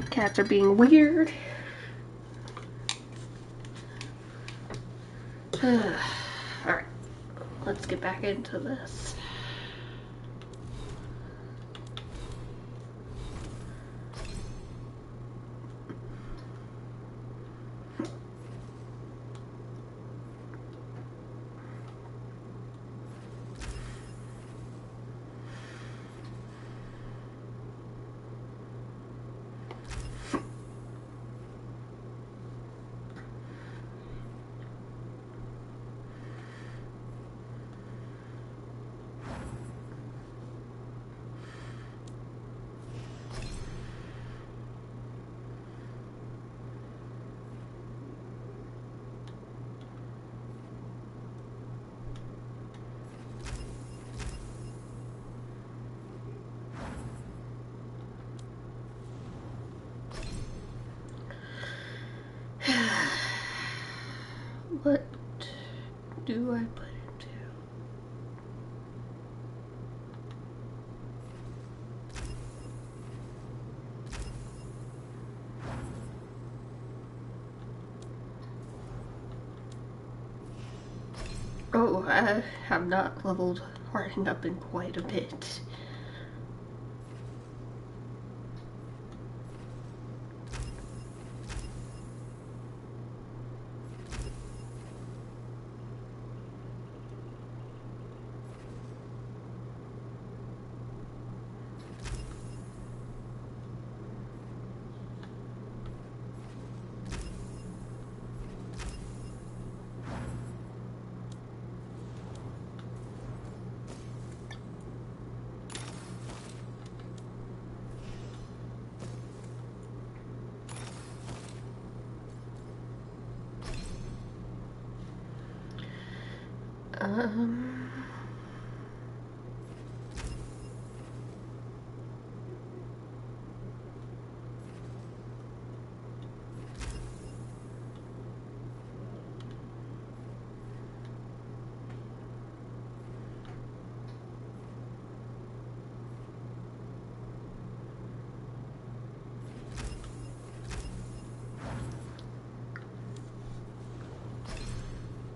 Cats are being weird. Alright, let's get back into this. What do I put into? Oh, I have not leveled Harding up in quite a bit.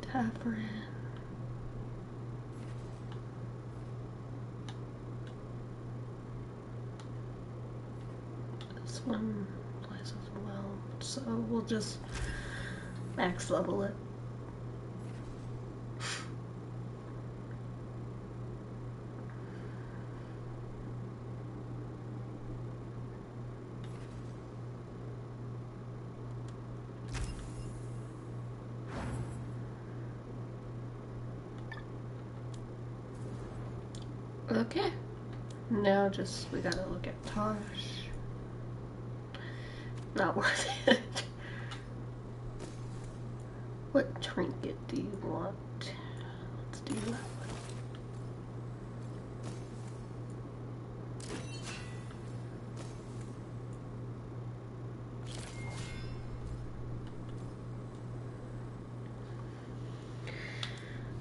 Tavern. This one plays as well, so we'll just max level it. Okay, now just we gotta look at Tosh. Not worth it. What trinket do you want? Let's do that one.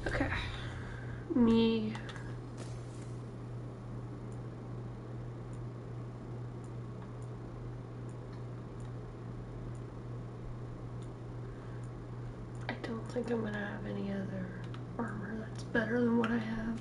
Okay, me. I don't think I'm gonna have any other armor that's better than what I have.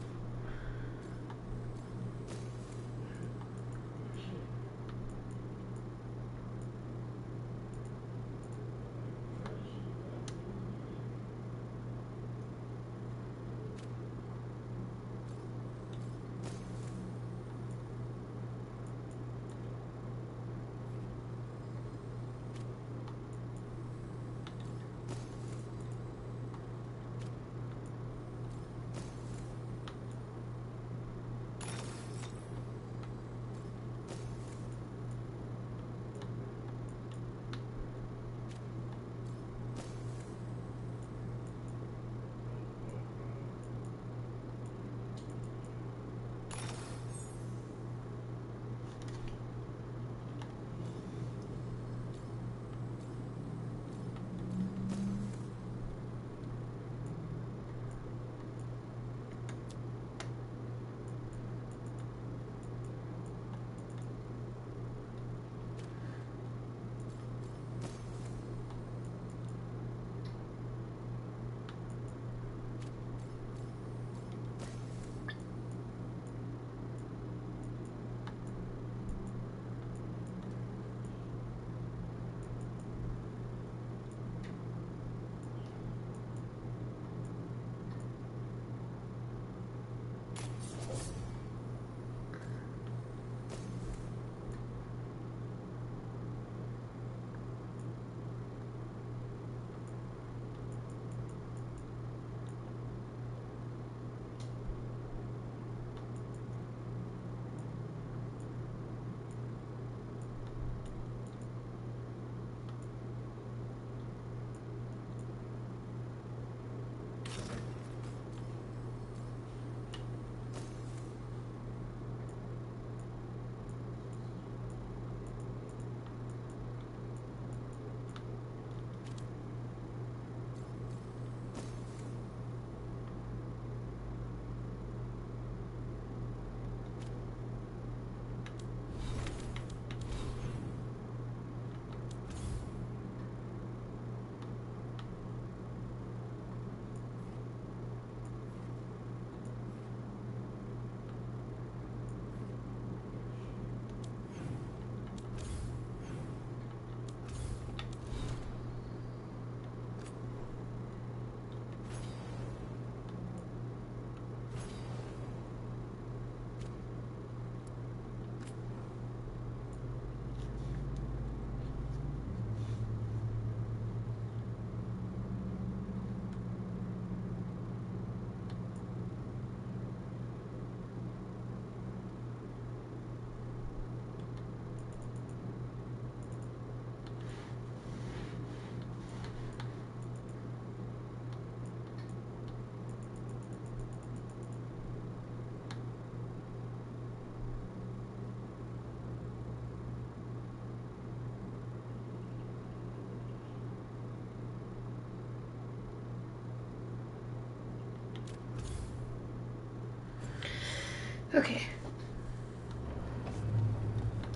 Okay.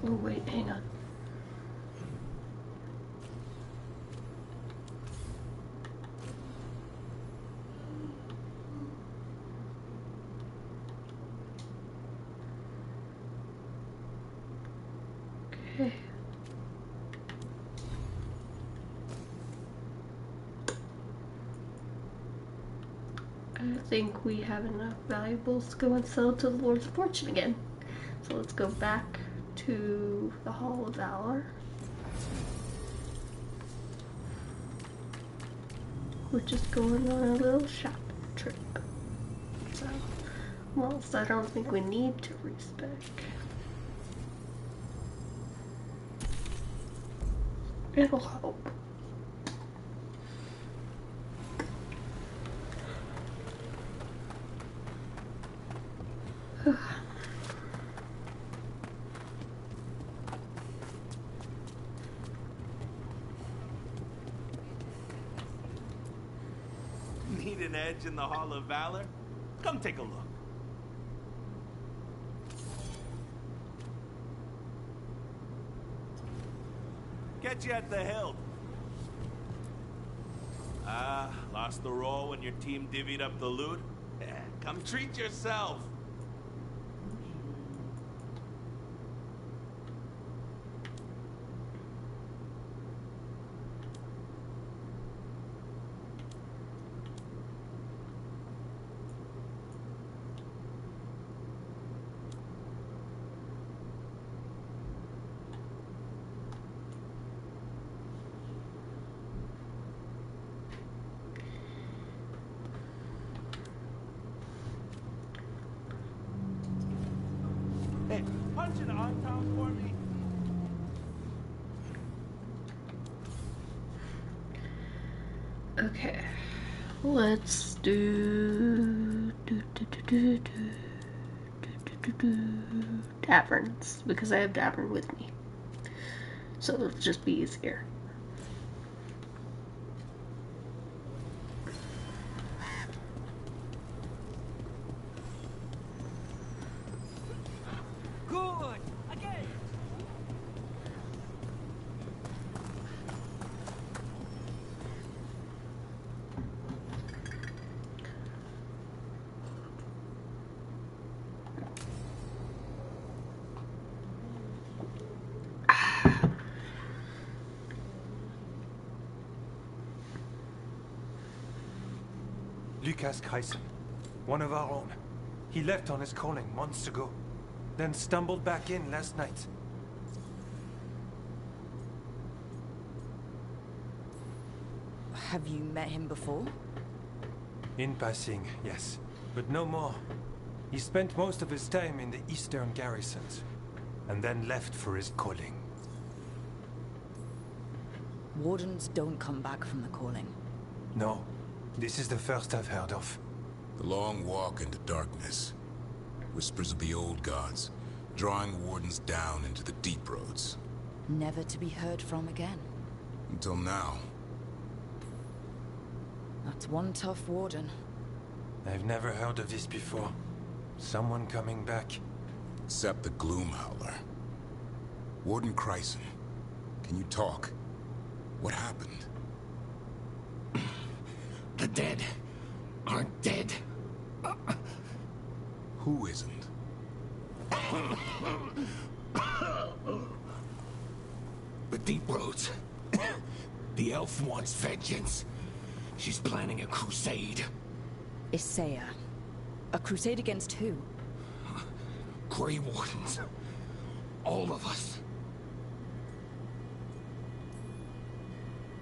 Oh wait, hang on. Okay. I think we have enough valuables to go and sell to the Lords of Fortune again. So let's go back to the Hall of Valor. We're just going on a little shop trip. So, whilst I don't think we need to respec, it'll help. Need an edge in the Hall of Valor? Come take a look. Get you at the hilt. Ah, lost the roll when your team divvied up the loot? Yeah, come treat yourself. Hey, punch an on-town for me. Okay, let's do taverns, because I have tavern with me, so it'll just be easier. Good! Again! Lucas Kreisen, one of our own. He left on his calling months ago, then stumbled back in last night. Have you met him before? In passing, yes, but no more. He spent most of his time in the eastern garrisons, and then left for his calling. Wardens don't come back from the calling. No, this is the first I've heard of. The long walk into darkness. Whispers of the old gods, drawing wardens down into the deep roads. Never to be heard from again. Until now. That's one tough warden. I've never heard of this before. Someone coming back. Except the Gloom Howler. Warden Kreisen, can you talk? What happened? The dead aren't dead. Who isn't? The Deep Roads. The elf wants vengeance. She's planning a crusade. Isaiah. A crusade against who? Grey Wardens. All of us.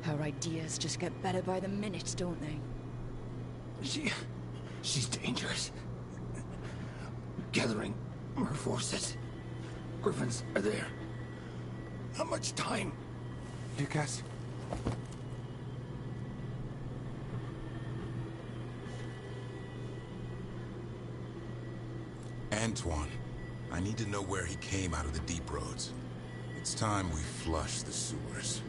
Her ideas just get better by the minute, don't they? She's dangerous. Gathering her forces. Griffins are there. How much time? Lucas? Antoine, I need to know where he came out of the deep roads. It's time we flush the sewers.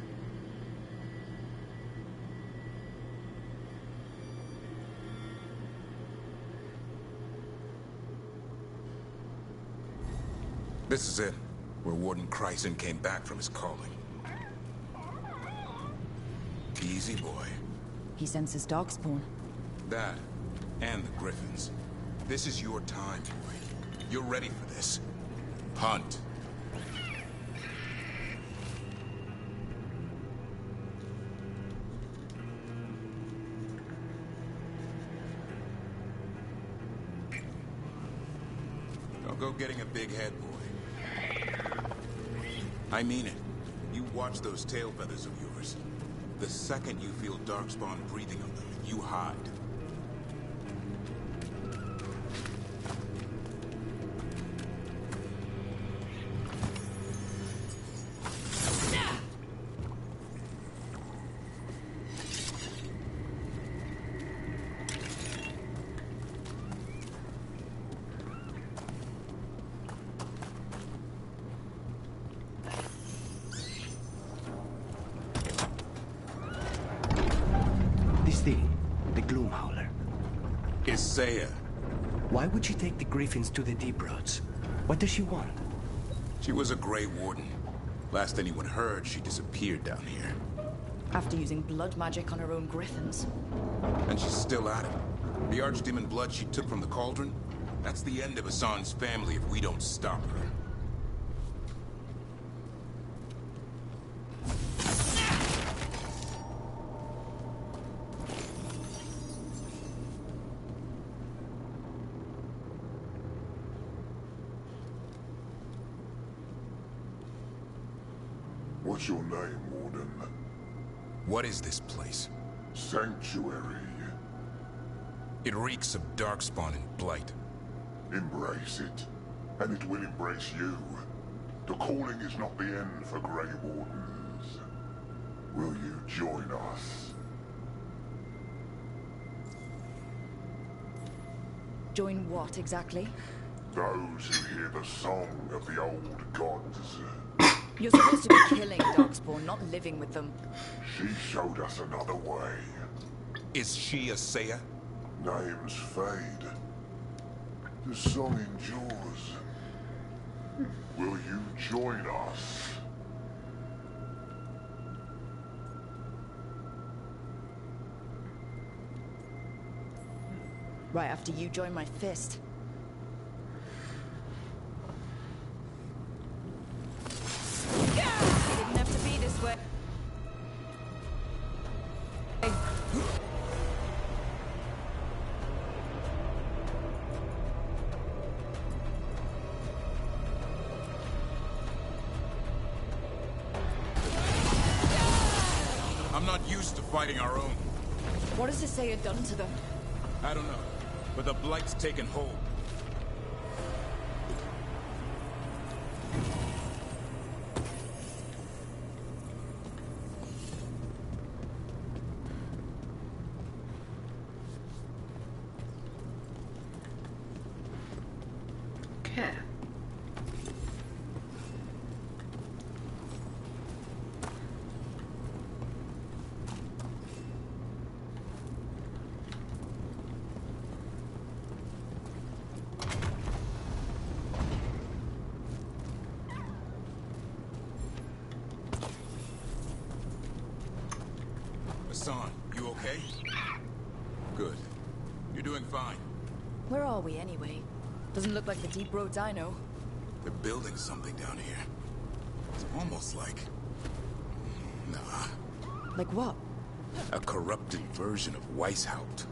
This is it, where Warden Chryson came back from his calling. Easy, boy. He senses darkspawn. That, and the Griffins. This is your time, boy. You're ready for this. Hunt. Don't go getting a big head, boy. I mean it. You watch those tail feathers of yours. The second you feel Darkspawn breathing on them, you hide. Saya. Why would she take the Griffins to the Deep Roads? What does she want? She was a Grey Warden. Last anyone heard, she disappeared down here. After using blood magic on her own Griffins. And she's still at it. The Archdemon blood she took from the cauldron? That's the end of Hassan's family if we don't stop her. What's your name, Warden? What is this place? Sanctuary. It reeks of Darkspawn and Blight. Embrace it, and it will embrace you. The calling is not the end for Grey Wardens. Will you join us? Join what, exactly? Those who hear the song of the old gods. You're supposed to be killing Darkspawn, not living with them. She showed us another way. Is she a Saya? Names fade. The song endures. Will you join us? Right after you join my fist. It didn't have to be this way. I'm not used to fighting our own. What has Saya done to them? I don't know, but the Blight's taken hold. Okay. Hassan, you okay? Good. You're doing fine. Where are we, anyway? Doesn't look like the deep roads I know. They're building something down here. It's almost like... Nah. Like what? A corrupted version of Weishaupt.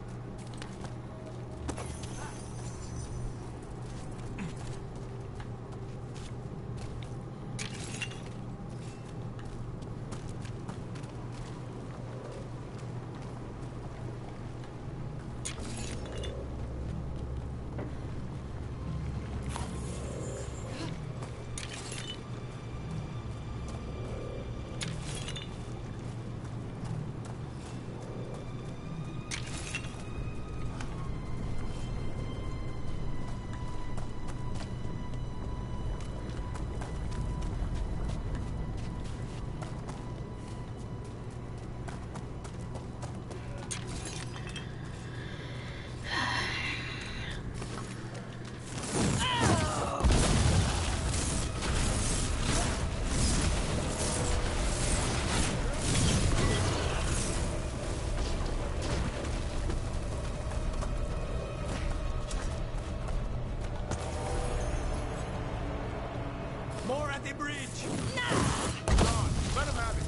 the bridge! John, let him have it.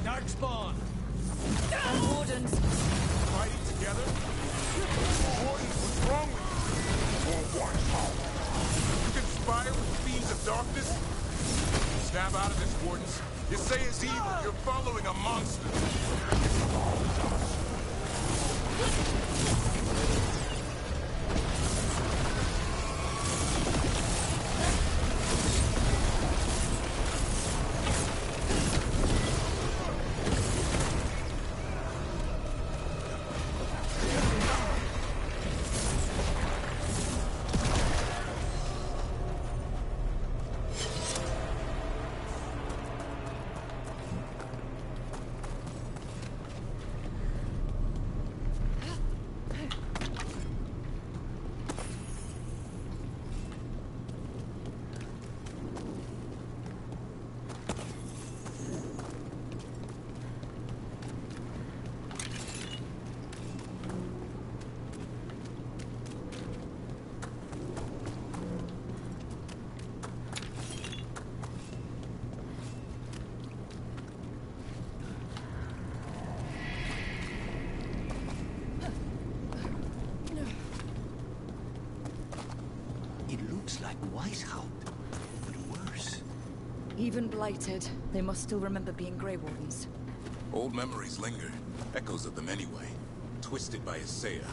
Darkspawn! Wardens! Fighting together? Warden, what's wrong with you? You conspire with fiends of darkness? Snap out of this, Wardens. You say it's evil. You're following a monster. Like Weishaupt, but worse. Even blighted, they must still remember being Grey Wardens. Old memories linger. Echoes of them anyway. Twisted by Isaiah.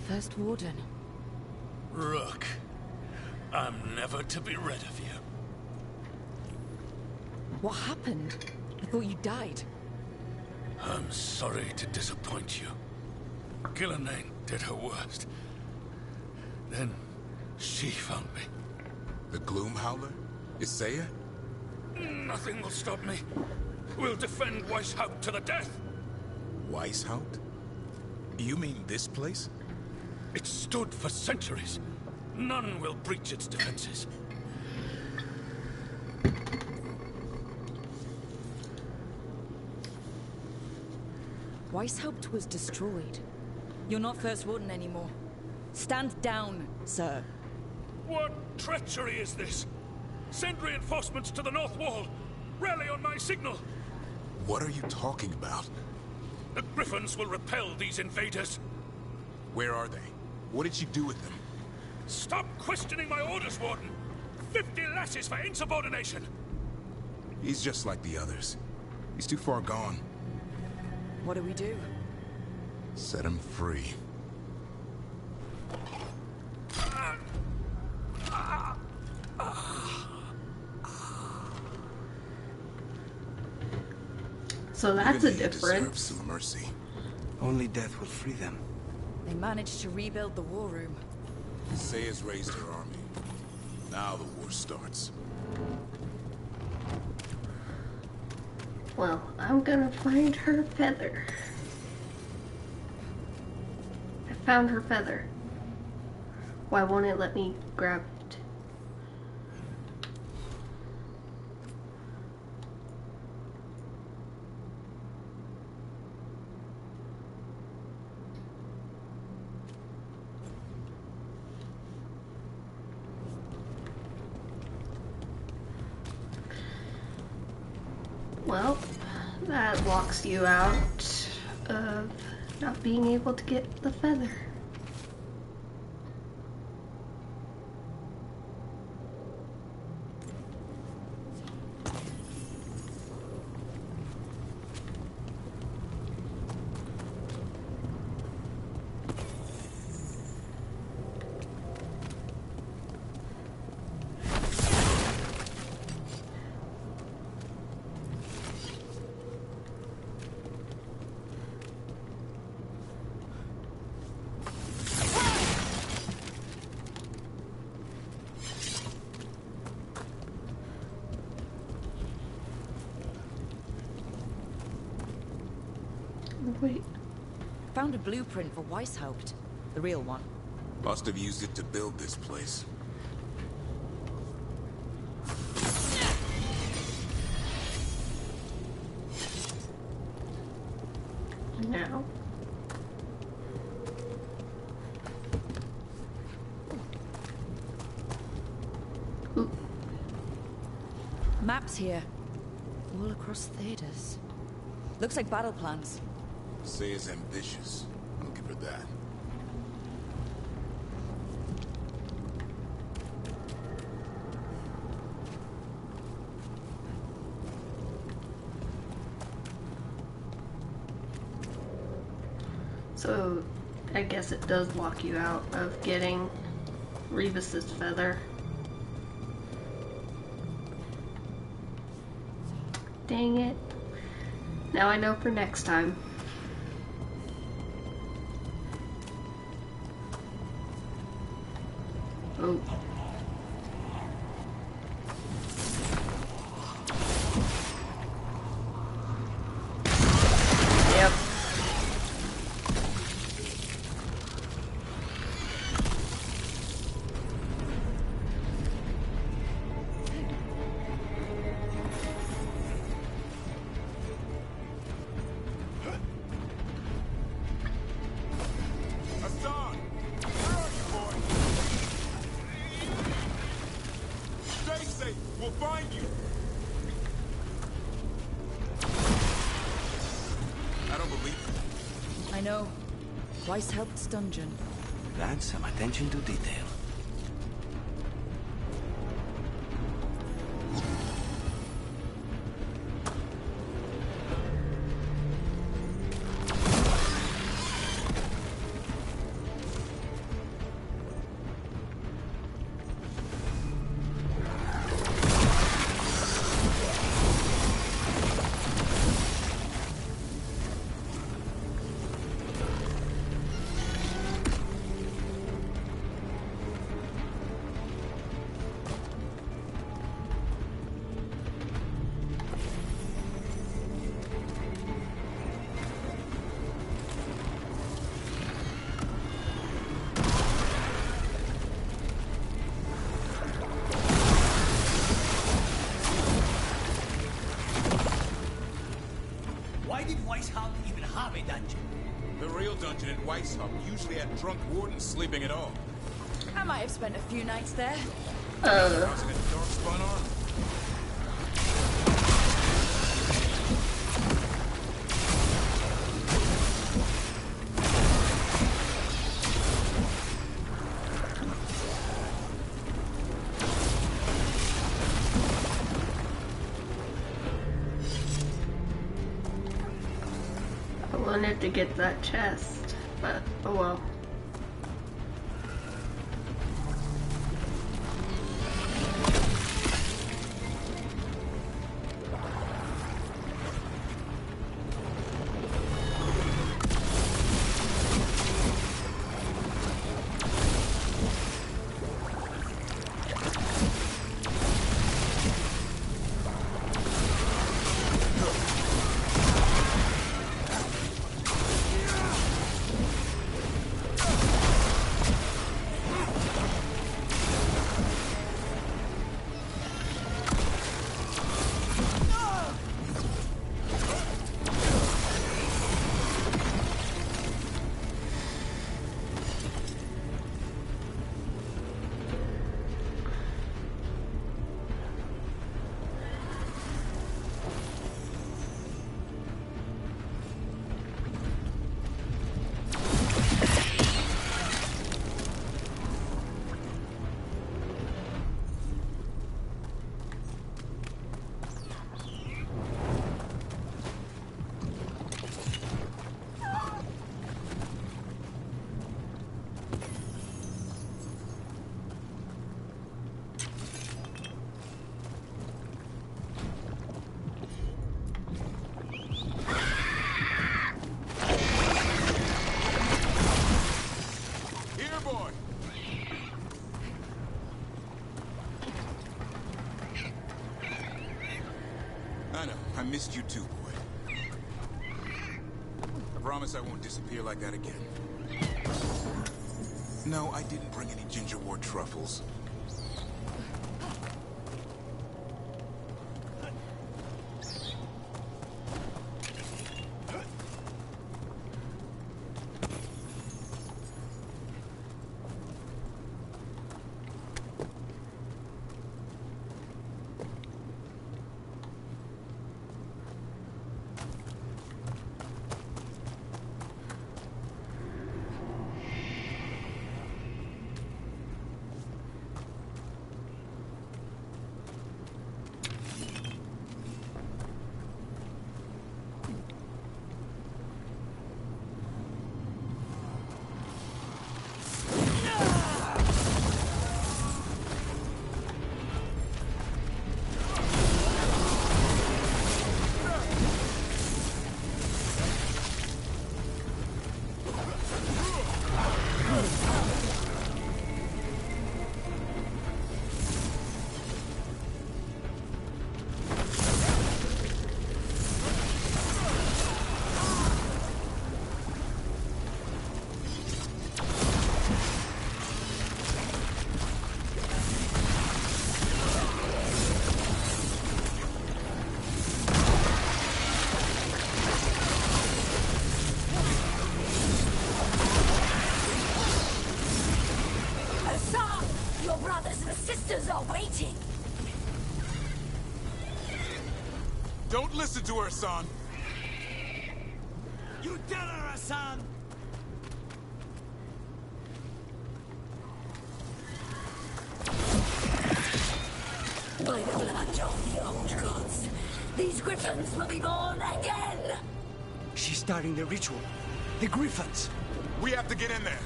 First Warden. Rook, I'm never to be rid of you. What happened? I thought you died. I'm sorry to disappoint you. Gillenane did her worst. Then she found me. The Gloom Howler? Isaiah? Nothing will stop me. We'll defend Weishaupt to the death. Weishaupt? You mean this place? It stood for centuries. None will breach its defenses. Weishaupt was destroyed. You're not First Warden anymore. Stand down, sir. What treachery is this? Send reinforcements to the North Wall. Rally on my signal. What are you talking about? The Griffins will repel these invaders. Where are they? What did you do with them? Stop questioning my orders, Warden! 50 lashes for insubordination! He's just like the others. He's too far gone. What do we do? Set him free. So that's a Really difference. deserves some mercy. Only death will free them. They managed to rebuild the war room. Saya's raised her army. Now the war starts. Well, I'm gonna find her feather. I found her feather. Why won't it let me grab it? Well, that locks you out of not being able to get the feather. Wait. Found a blueprint for Weishaupt. The real one. Must have used it to build this place. Now. Ooh. Maps here. All across theaters. Looks like battle plans. Saya's ambitious. I'll give her that. So, I guess it does lock you out of getting Rebus's feather. Dang it. Now I know for next time. Oh. Yep. We'll find you! I don't believe it. I know. Weishaupt's dungeon. That's some attention to detail. Why did Weishaupt even have a dungeon? The real dungeon at Weishaupt usually had drunk wardens sleeping at all. I might have spent a few nights there. Housing a darkspawn army. I wanted to get that chest, but oh well. I missed you too, boy. I promise I won't disappear like that again. No, I didn't bring any ginger wort truffles. Don't listen to her, son. You tell her, Hassan! By the blood of the old gods, these griffins will be born again! She's starting the ritual. The griffins. We have to get in there.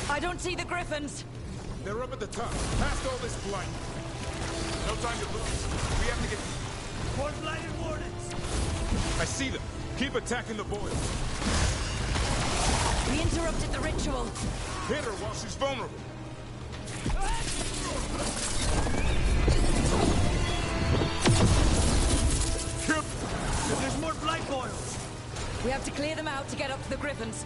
I don't see the griffins. They're up at the top, past all this blight. No time to lose. We have to get... More blighted wardens! I see them. Keep attacking the boils. We interrupted the ritual. Hit her while she's vulnerable. There's more blight boils. We have to clear them out to get up to the griffins.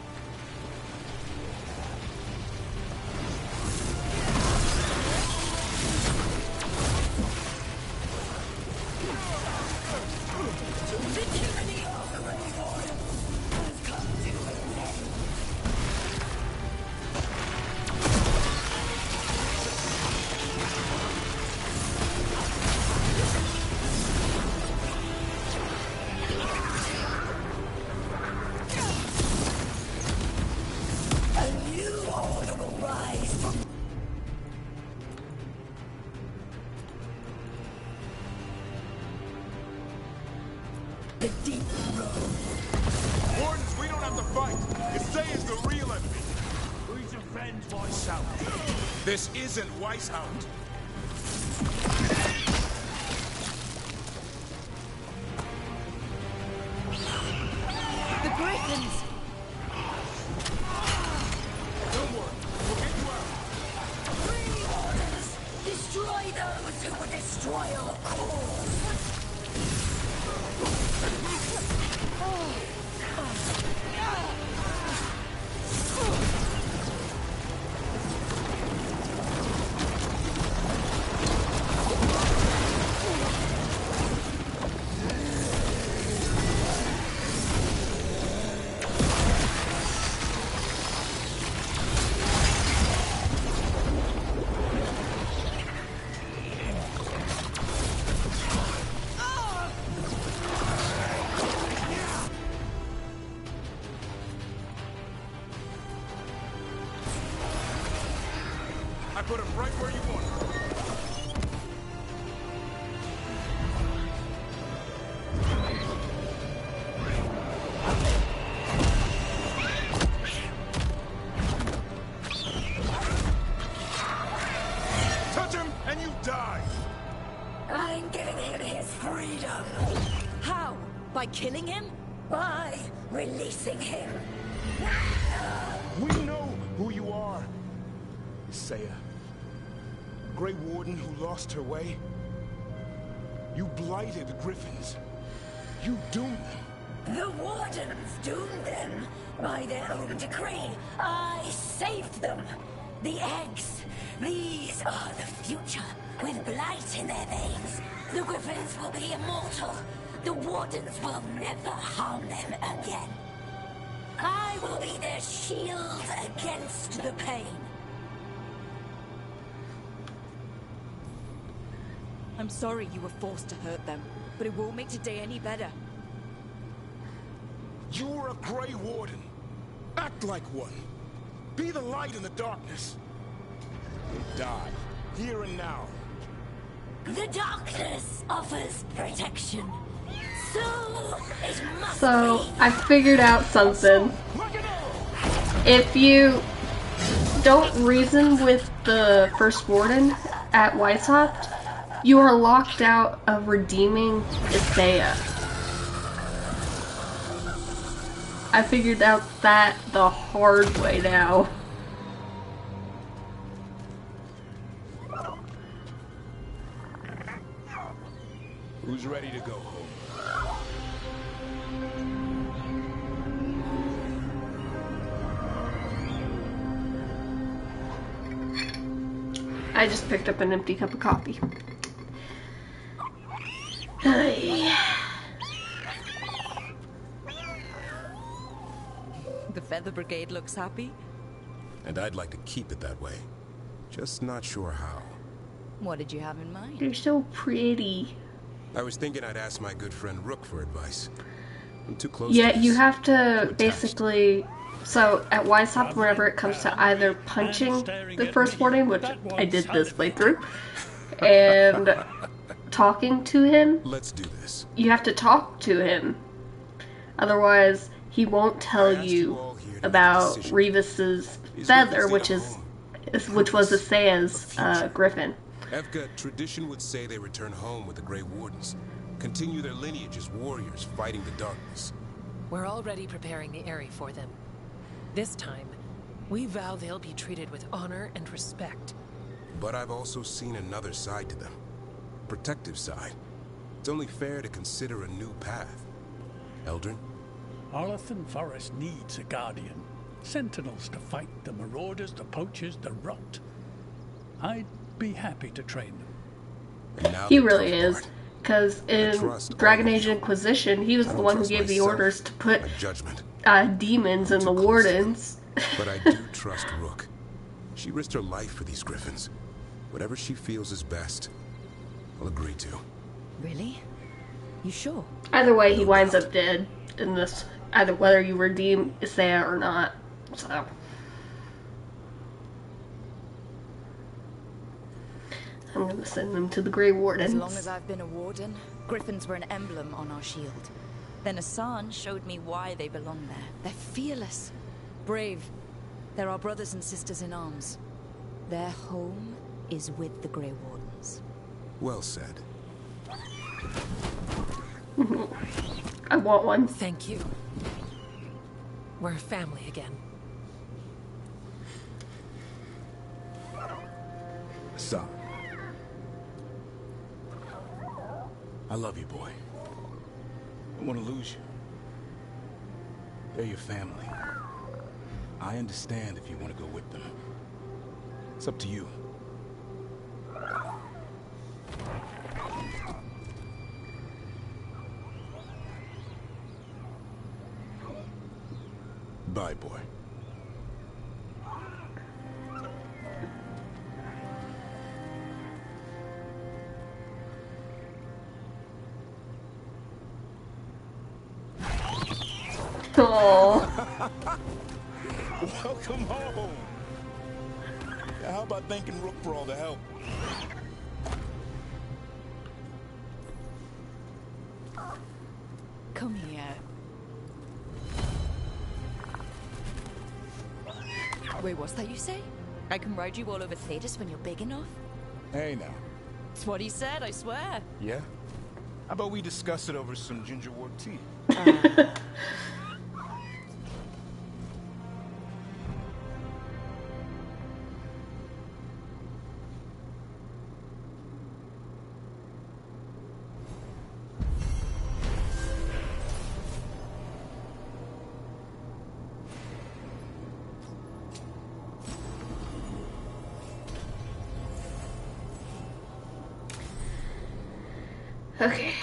The deep road. Wardens, we don't have to fight. Isaiah is the real enemy. Who's your friend, Weishaupt? This isn't Weishaupt. The griffins! Don't worry, we'll get you out. Free orders! Destroy those who would destroy our cause! I put him right where you want him. Touch him and you die! I'm giving him his freedom! How? By killing him? By releasing him! We know who you are. Isaiah. Grey Warden who lost her way. You blighted the Griffins. You doomed them. The Wardens doomed them by their own decree. I saved them. The eggs. These are the future, with blight in their veins. The Griffins will be immortal. The Wardens will never harm them again. I will be their shield against the pain. I'm sorry you were forced to hurt them, but it won't make today any better. You were a Grey Warden. Act like one. Be the light in the darkness. Die, here and now. The darkness offers protection. So, it must So, be. I figured out something. If you don't reason with the First Warden at Weishaupt, you are locked out of redeeming Isaiah. I figured out that the hard way now. Who's ready to go home? I just picked up an empty cup of coffee. Hey. The Feather Brigade looks happy. And I'd like to keep it that way. Just not sure how. What did you have in mind? They're so pretty. I was thinking I'd ask my good friend Rook for advice. I'm too close Yeah, to you this. have to basically... So, at Weishaupt, whenever it comes to either punching the First Warden, which I did this playthrough, and talking to him, Let's do this. you have to talk to him. Otherwise, he won't tell you about Revis's feather, which was Isaiah's griffin. Evka, tradition would say they return home with the Grey Wardens. Continue their lineage as warriors fighting the darkness. We're already preparing the area for them. This time, we vow they'll be treated with honor and respect. But I've also seen another side to them. Protective side. It's only fair to consider a new path. Eldrin? Arlathan Forest needs a guardian. Sentinels to fight the marauders, the poachers, the rot. I'd be happy to train them. And now He the really tough is. part. Because in Dragon Age Inquisition, he was the one who gave the orders to put judgment. Demons in the Wardens. But I do trust Rook. She risked her life for these griffins. Whatever she feels is best, I'll agree to. Really? You sure? Either way, he winds up dead in this. Either whether you redeem Isaiah or not. So. I'm gonna send them to the Grey Wardens. As long as I've been a warden, griffins were an emblem on our shield. Then Asan showed me why they belong there. They're fearless, brave. They're our brothers and sisters in arms. Their home is with the Grey Wardens. Well said. I want one. Thank you. We're a family again. Son. I love you, boy. I don't want to lose you. They're your family. I understand if you want to go with them. It's up to you. Bye, boy. Welcome home. Yeah, how about thanking Rook for all the help? Come here. Wait, what's that you say? I can ride you all over Thetis when you're big enough? Hey, now. It's what he said, I swear. Yeah? How about we discuss it over some gingerwort tea? Okay.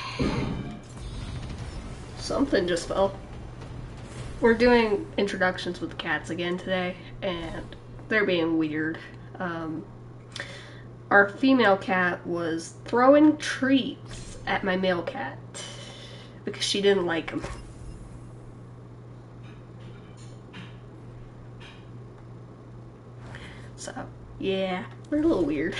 Something just fell. We're doing introductions with the cats again today, and they're being weird. Our female cat was throwing treats at my male cat because she didn't like them. So, yeah, we're a little weird.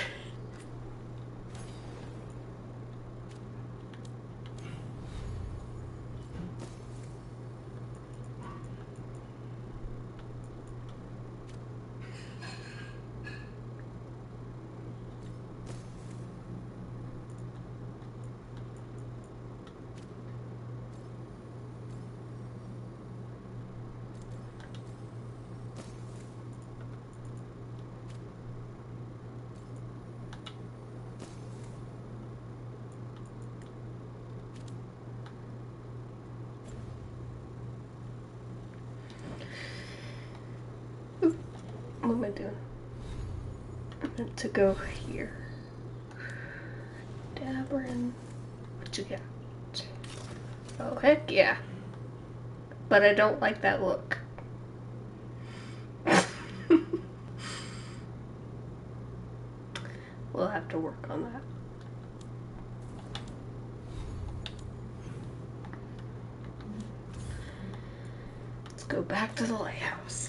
What am I doing? I meant to go here. Dabberin. What you got? Oh, heck yeah. But I don't like that look. We'll have to work on that. Let's go back to the lighthouse.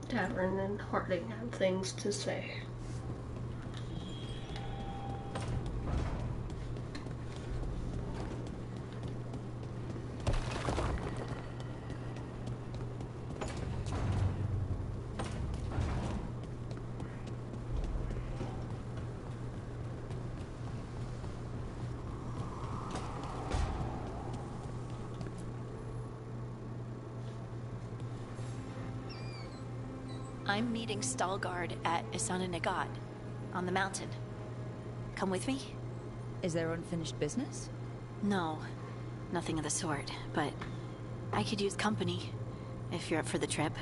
Tavern and Harding have things to say. I'm meeting Stalgard at Isana Nagat, on the mountain. Come with me? Is there unfinished business? No, nothing of the sort, but I could use company, if you're up for the trip.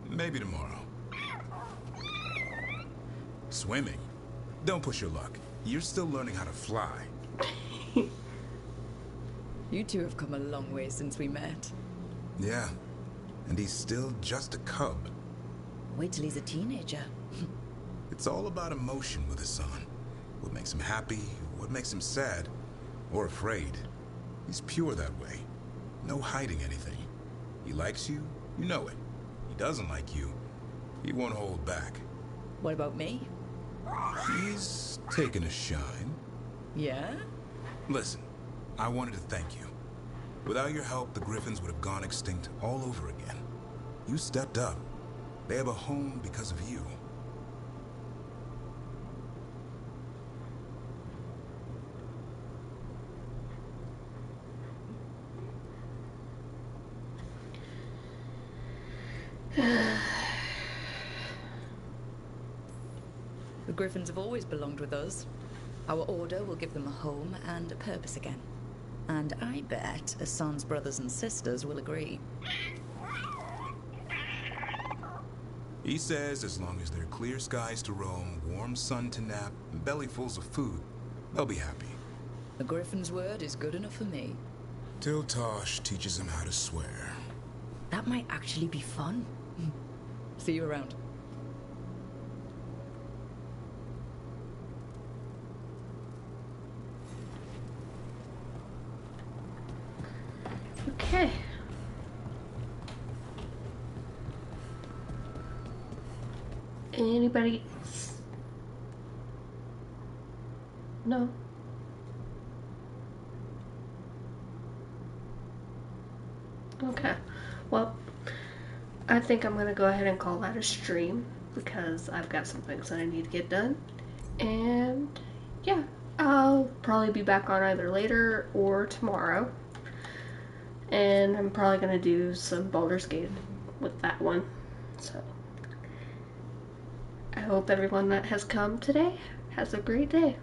Maybe tomorrow. Swimming? Don't push your luck. You're still learning how to fly. You two have come a long way since we met. Yeah, and he's still just a cub. Wait till he's a teenager. It's all about emotion with his son. What makes him happy, what makes him sad, or afraid. He's pure that way. No hiding anything. He likes you, you know it. He doesn't like you, he won't hold back. What about me? He's taken a shine. Yeah? Listen, I wanted to thank you. Without your help, the Griffins would have gone extinct all over again. You stepped up. They have a home because of you. The Griffins have always belonged with us. Our order will give them a home and a purpose again. And I bet Hassan's brothers and sisters will agree. He says as long as there are clear skies to roam, warm sun to nap, and bellyfuls of food, they'll be happy. The Griffin's word is good enough for me. Till Tosh teaches him how to swear. That might actually be fun. See you around. Anybody else? No. Okay. Well, I think I'm gonna go ahead and call that a stream because I've got some things that I need to get done. And yeah, I'll probably be back on either later or tomorrow. And I'm probably gonna do some Baldur's Gate with that one. So I hope everyone that has come today has a great day.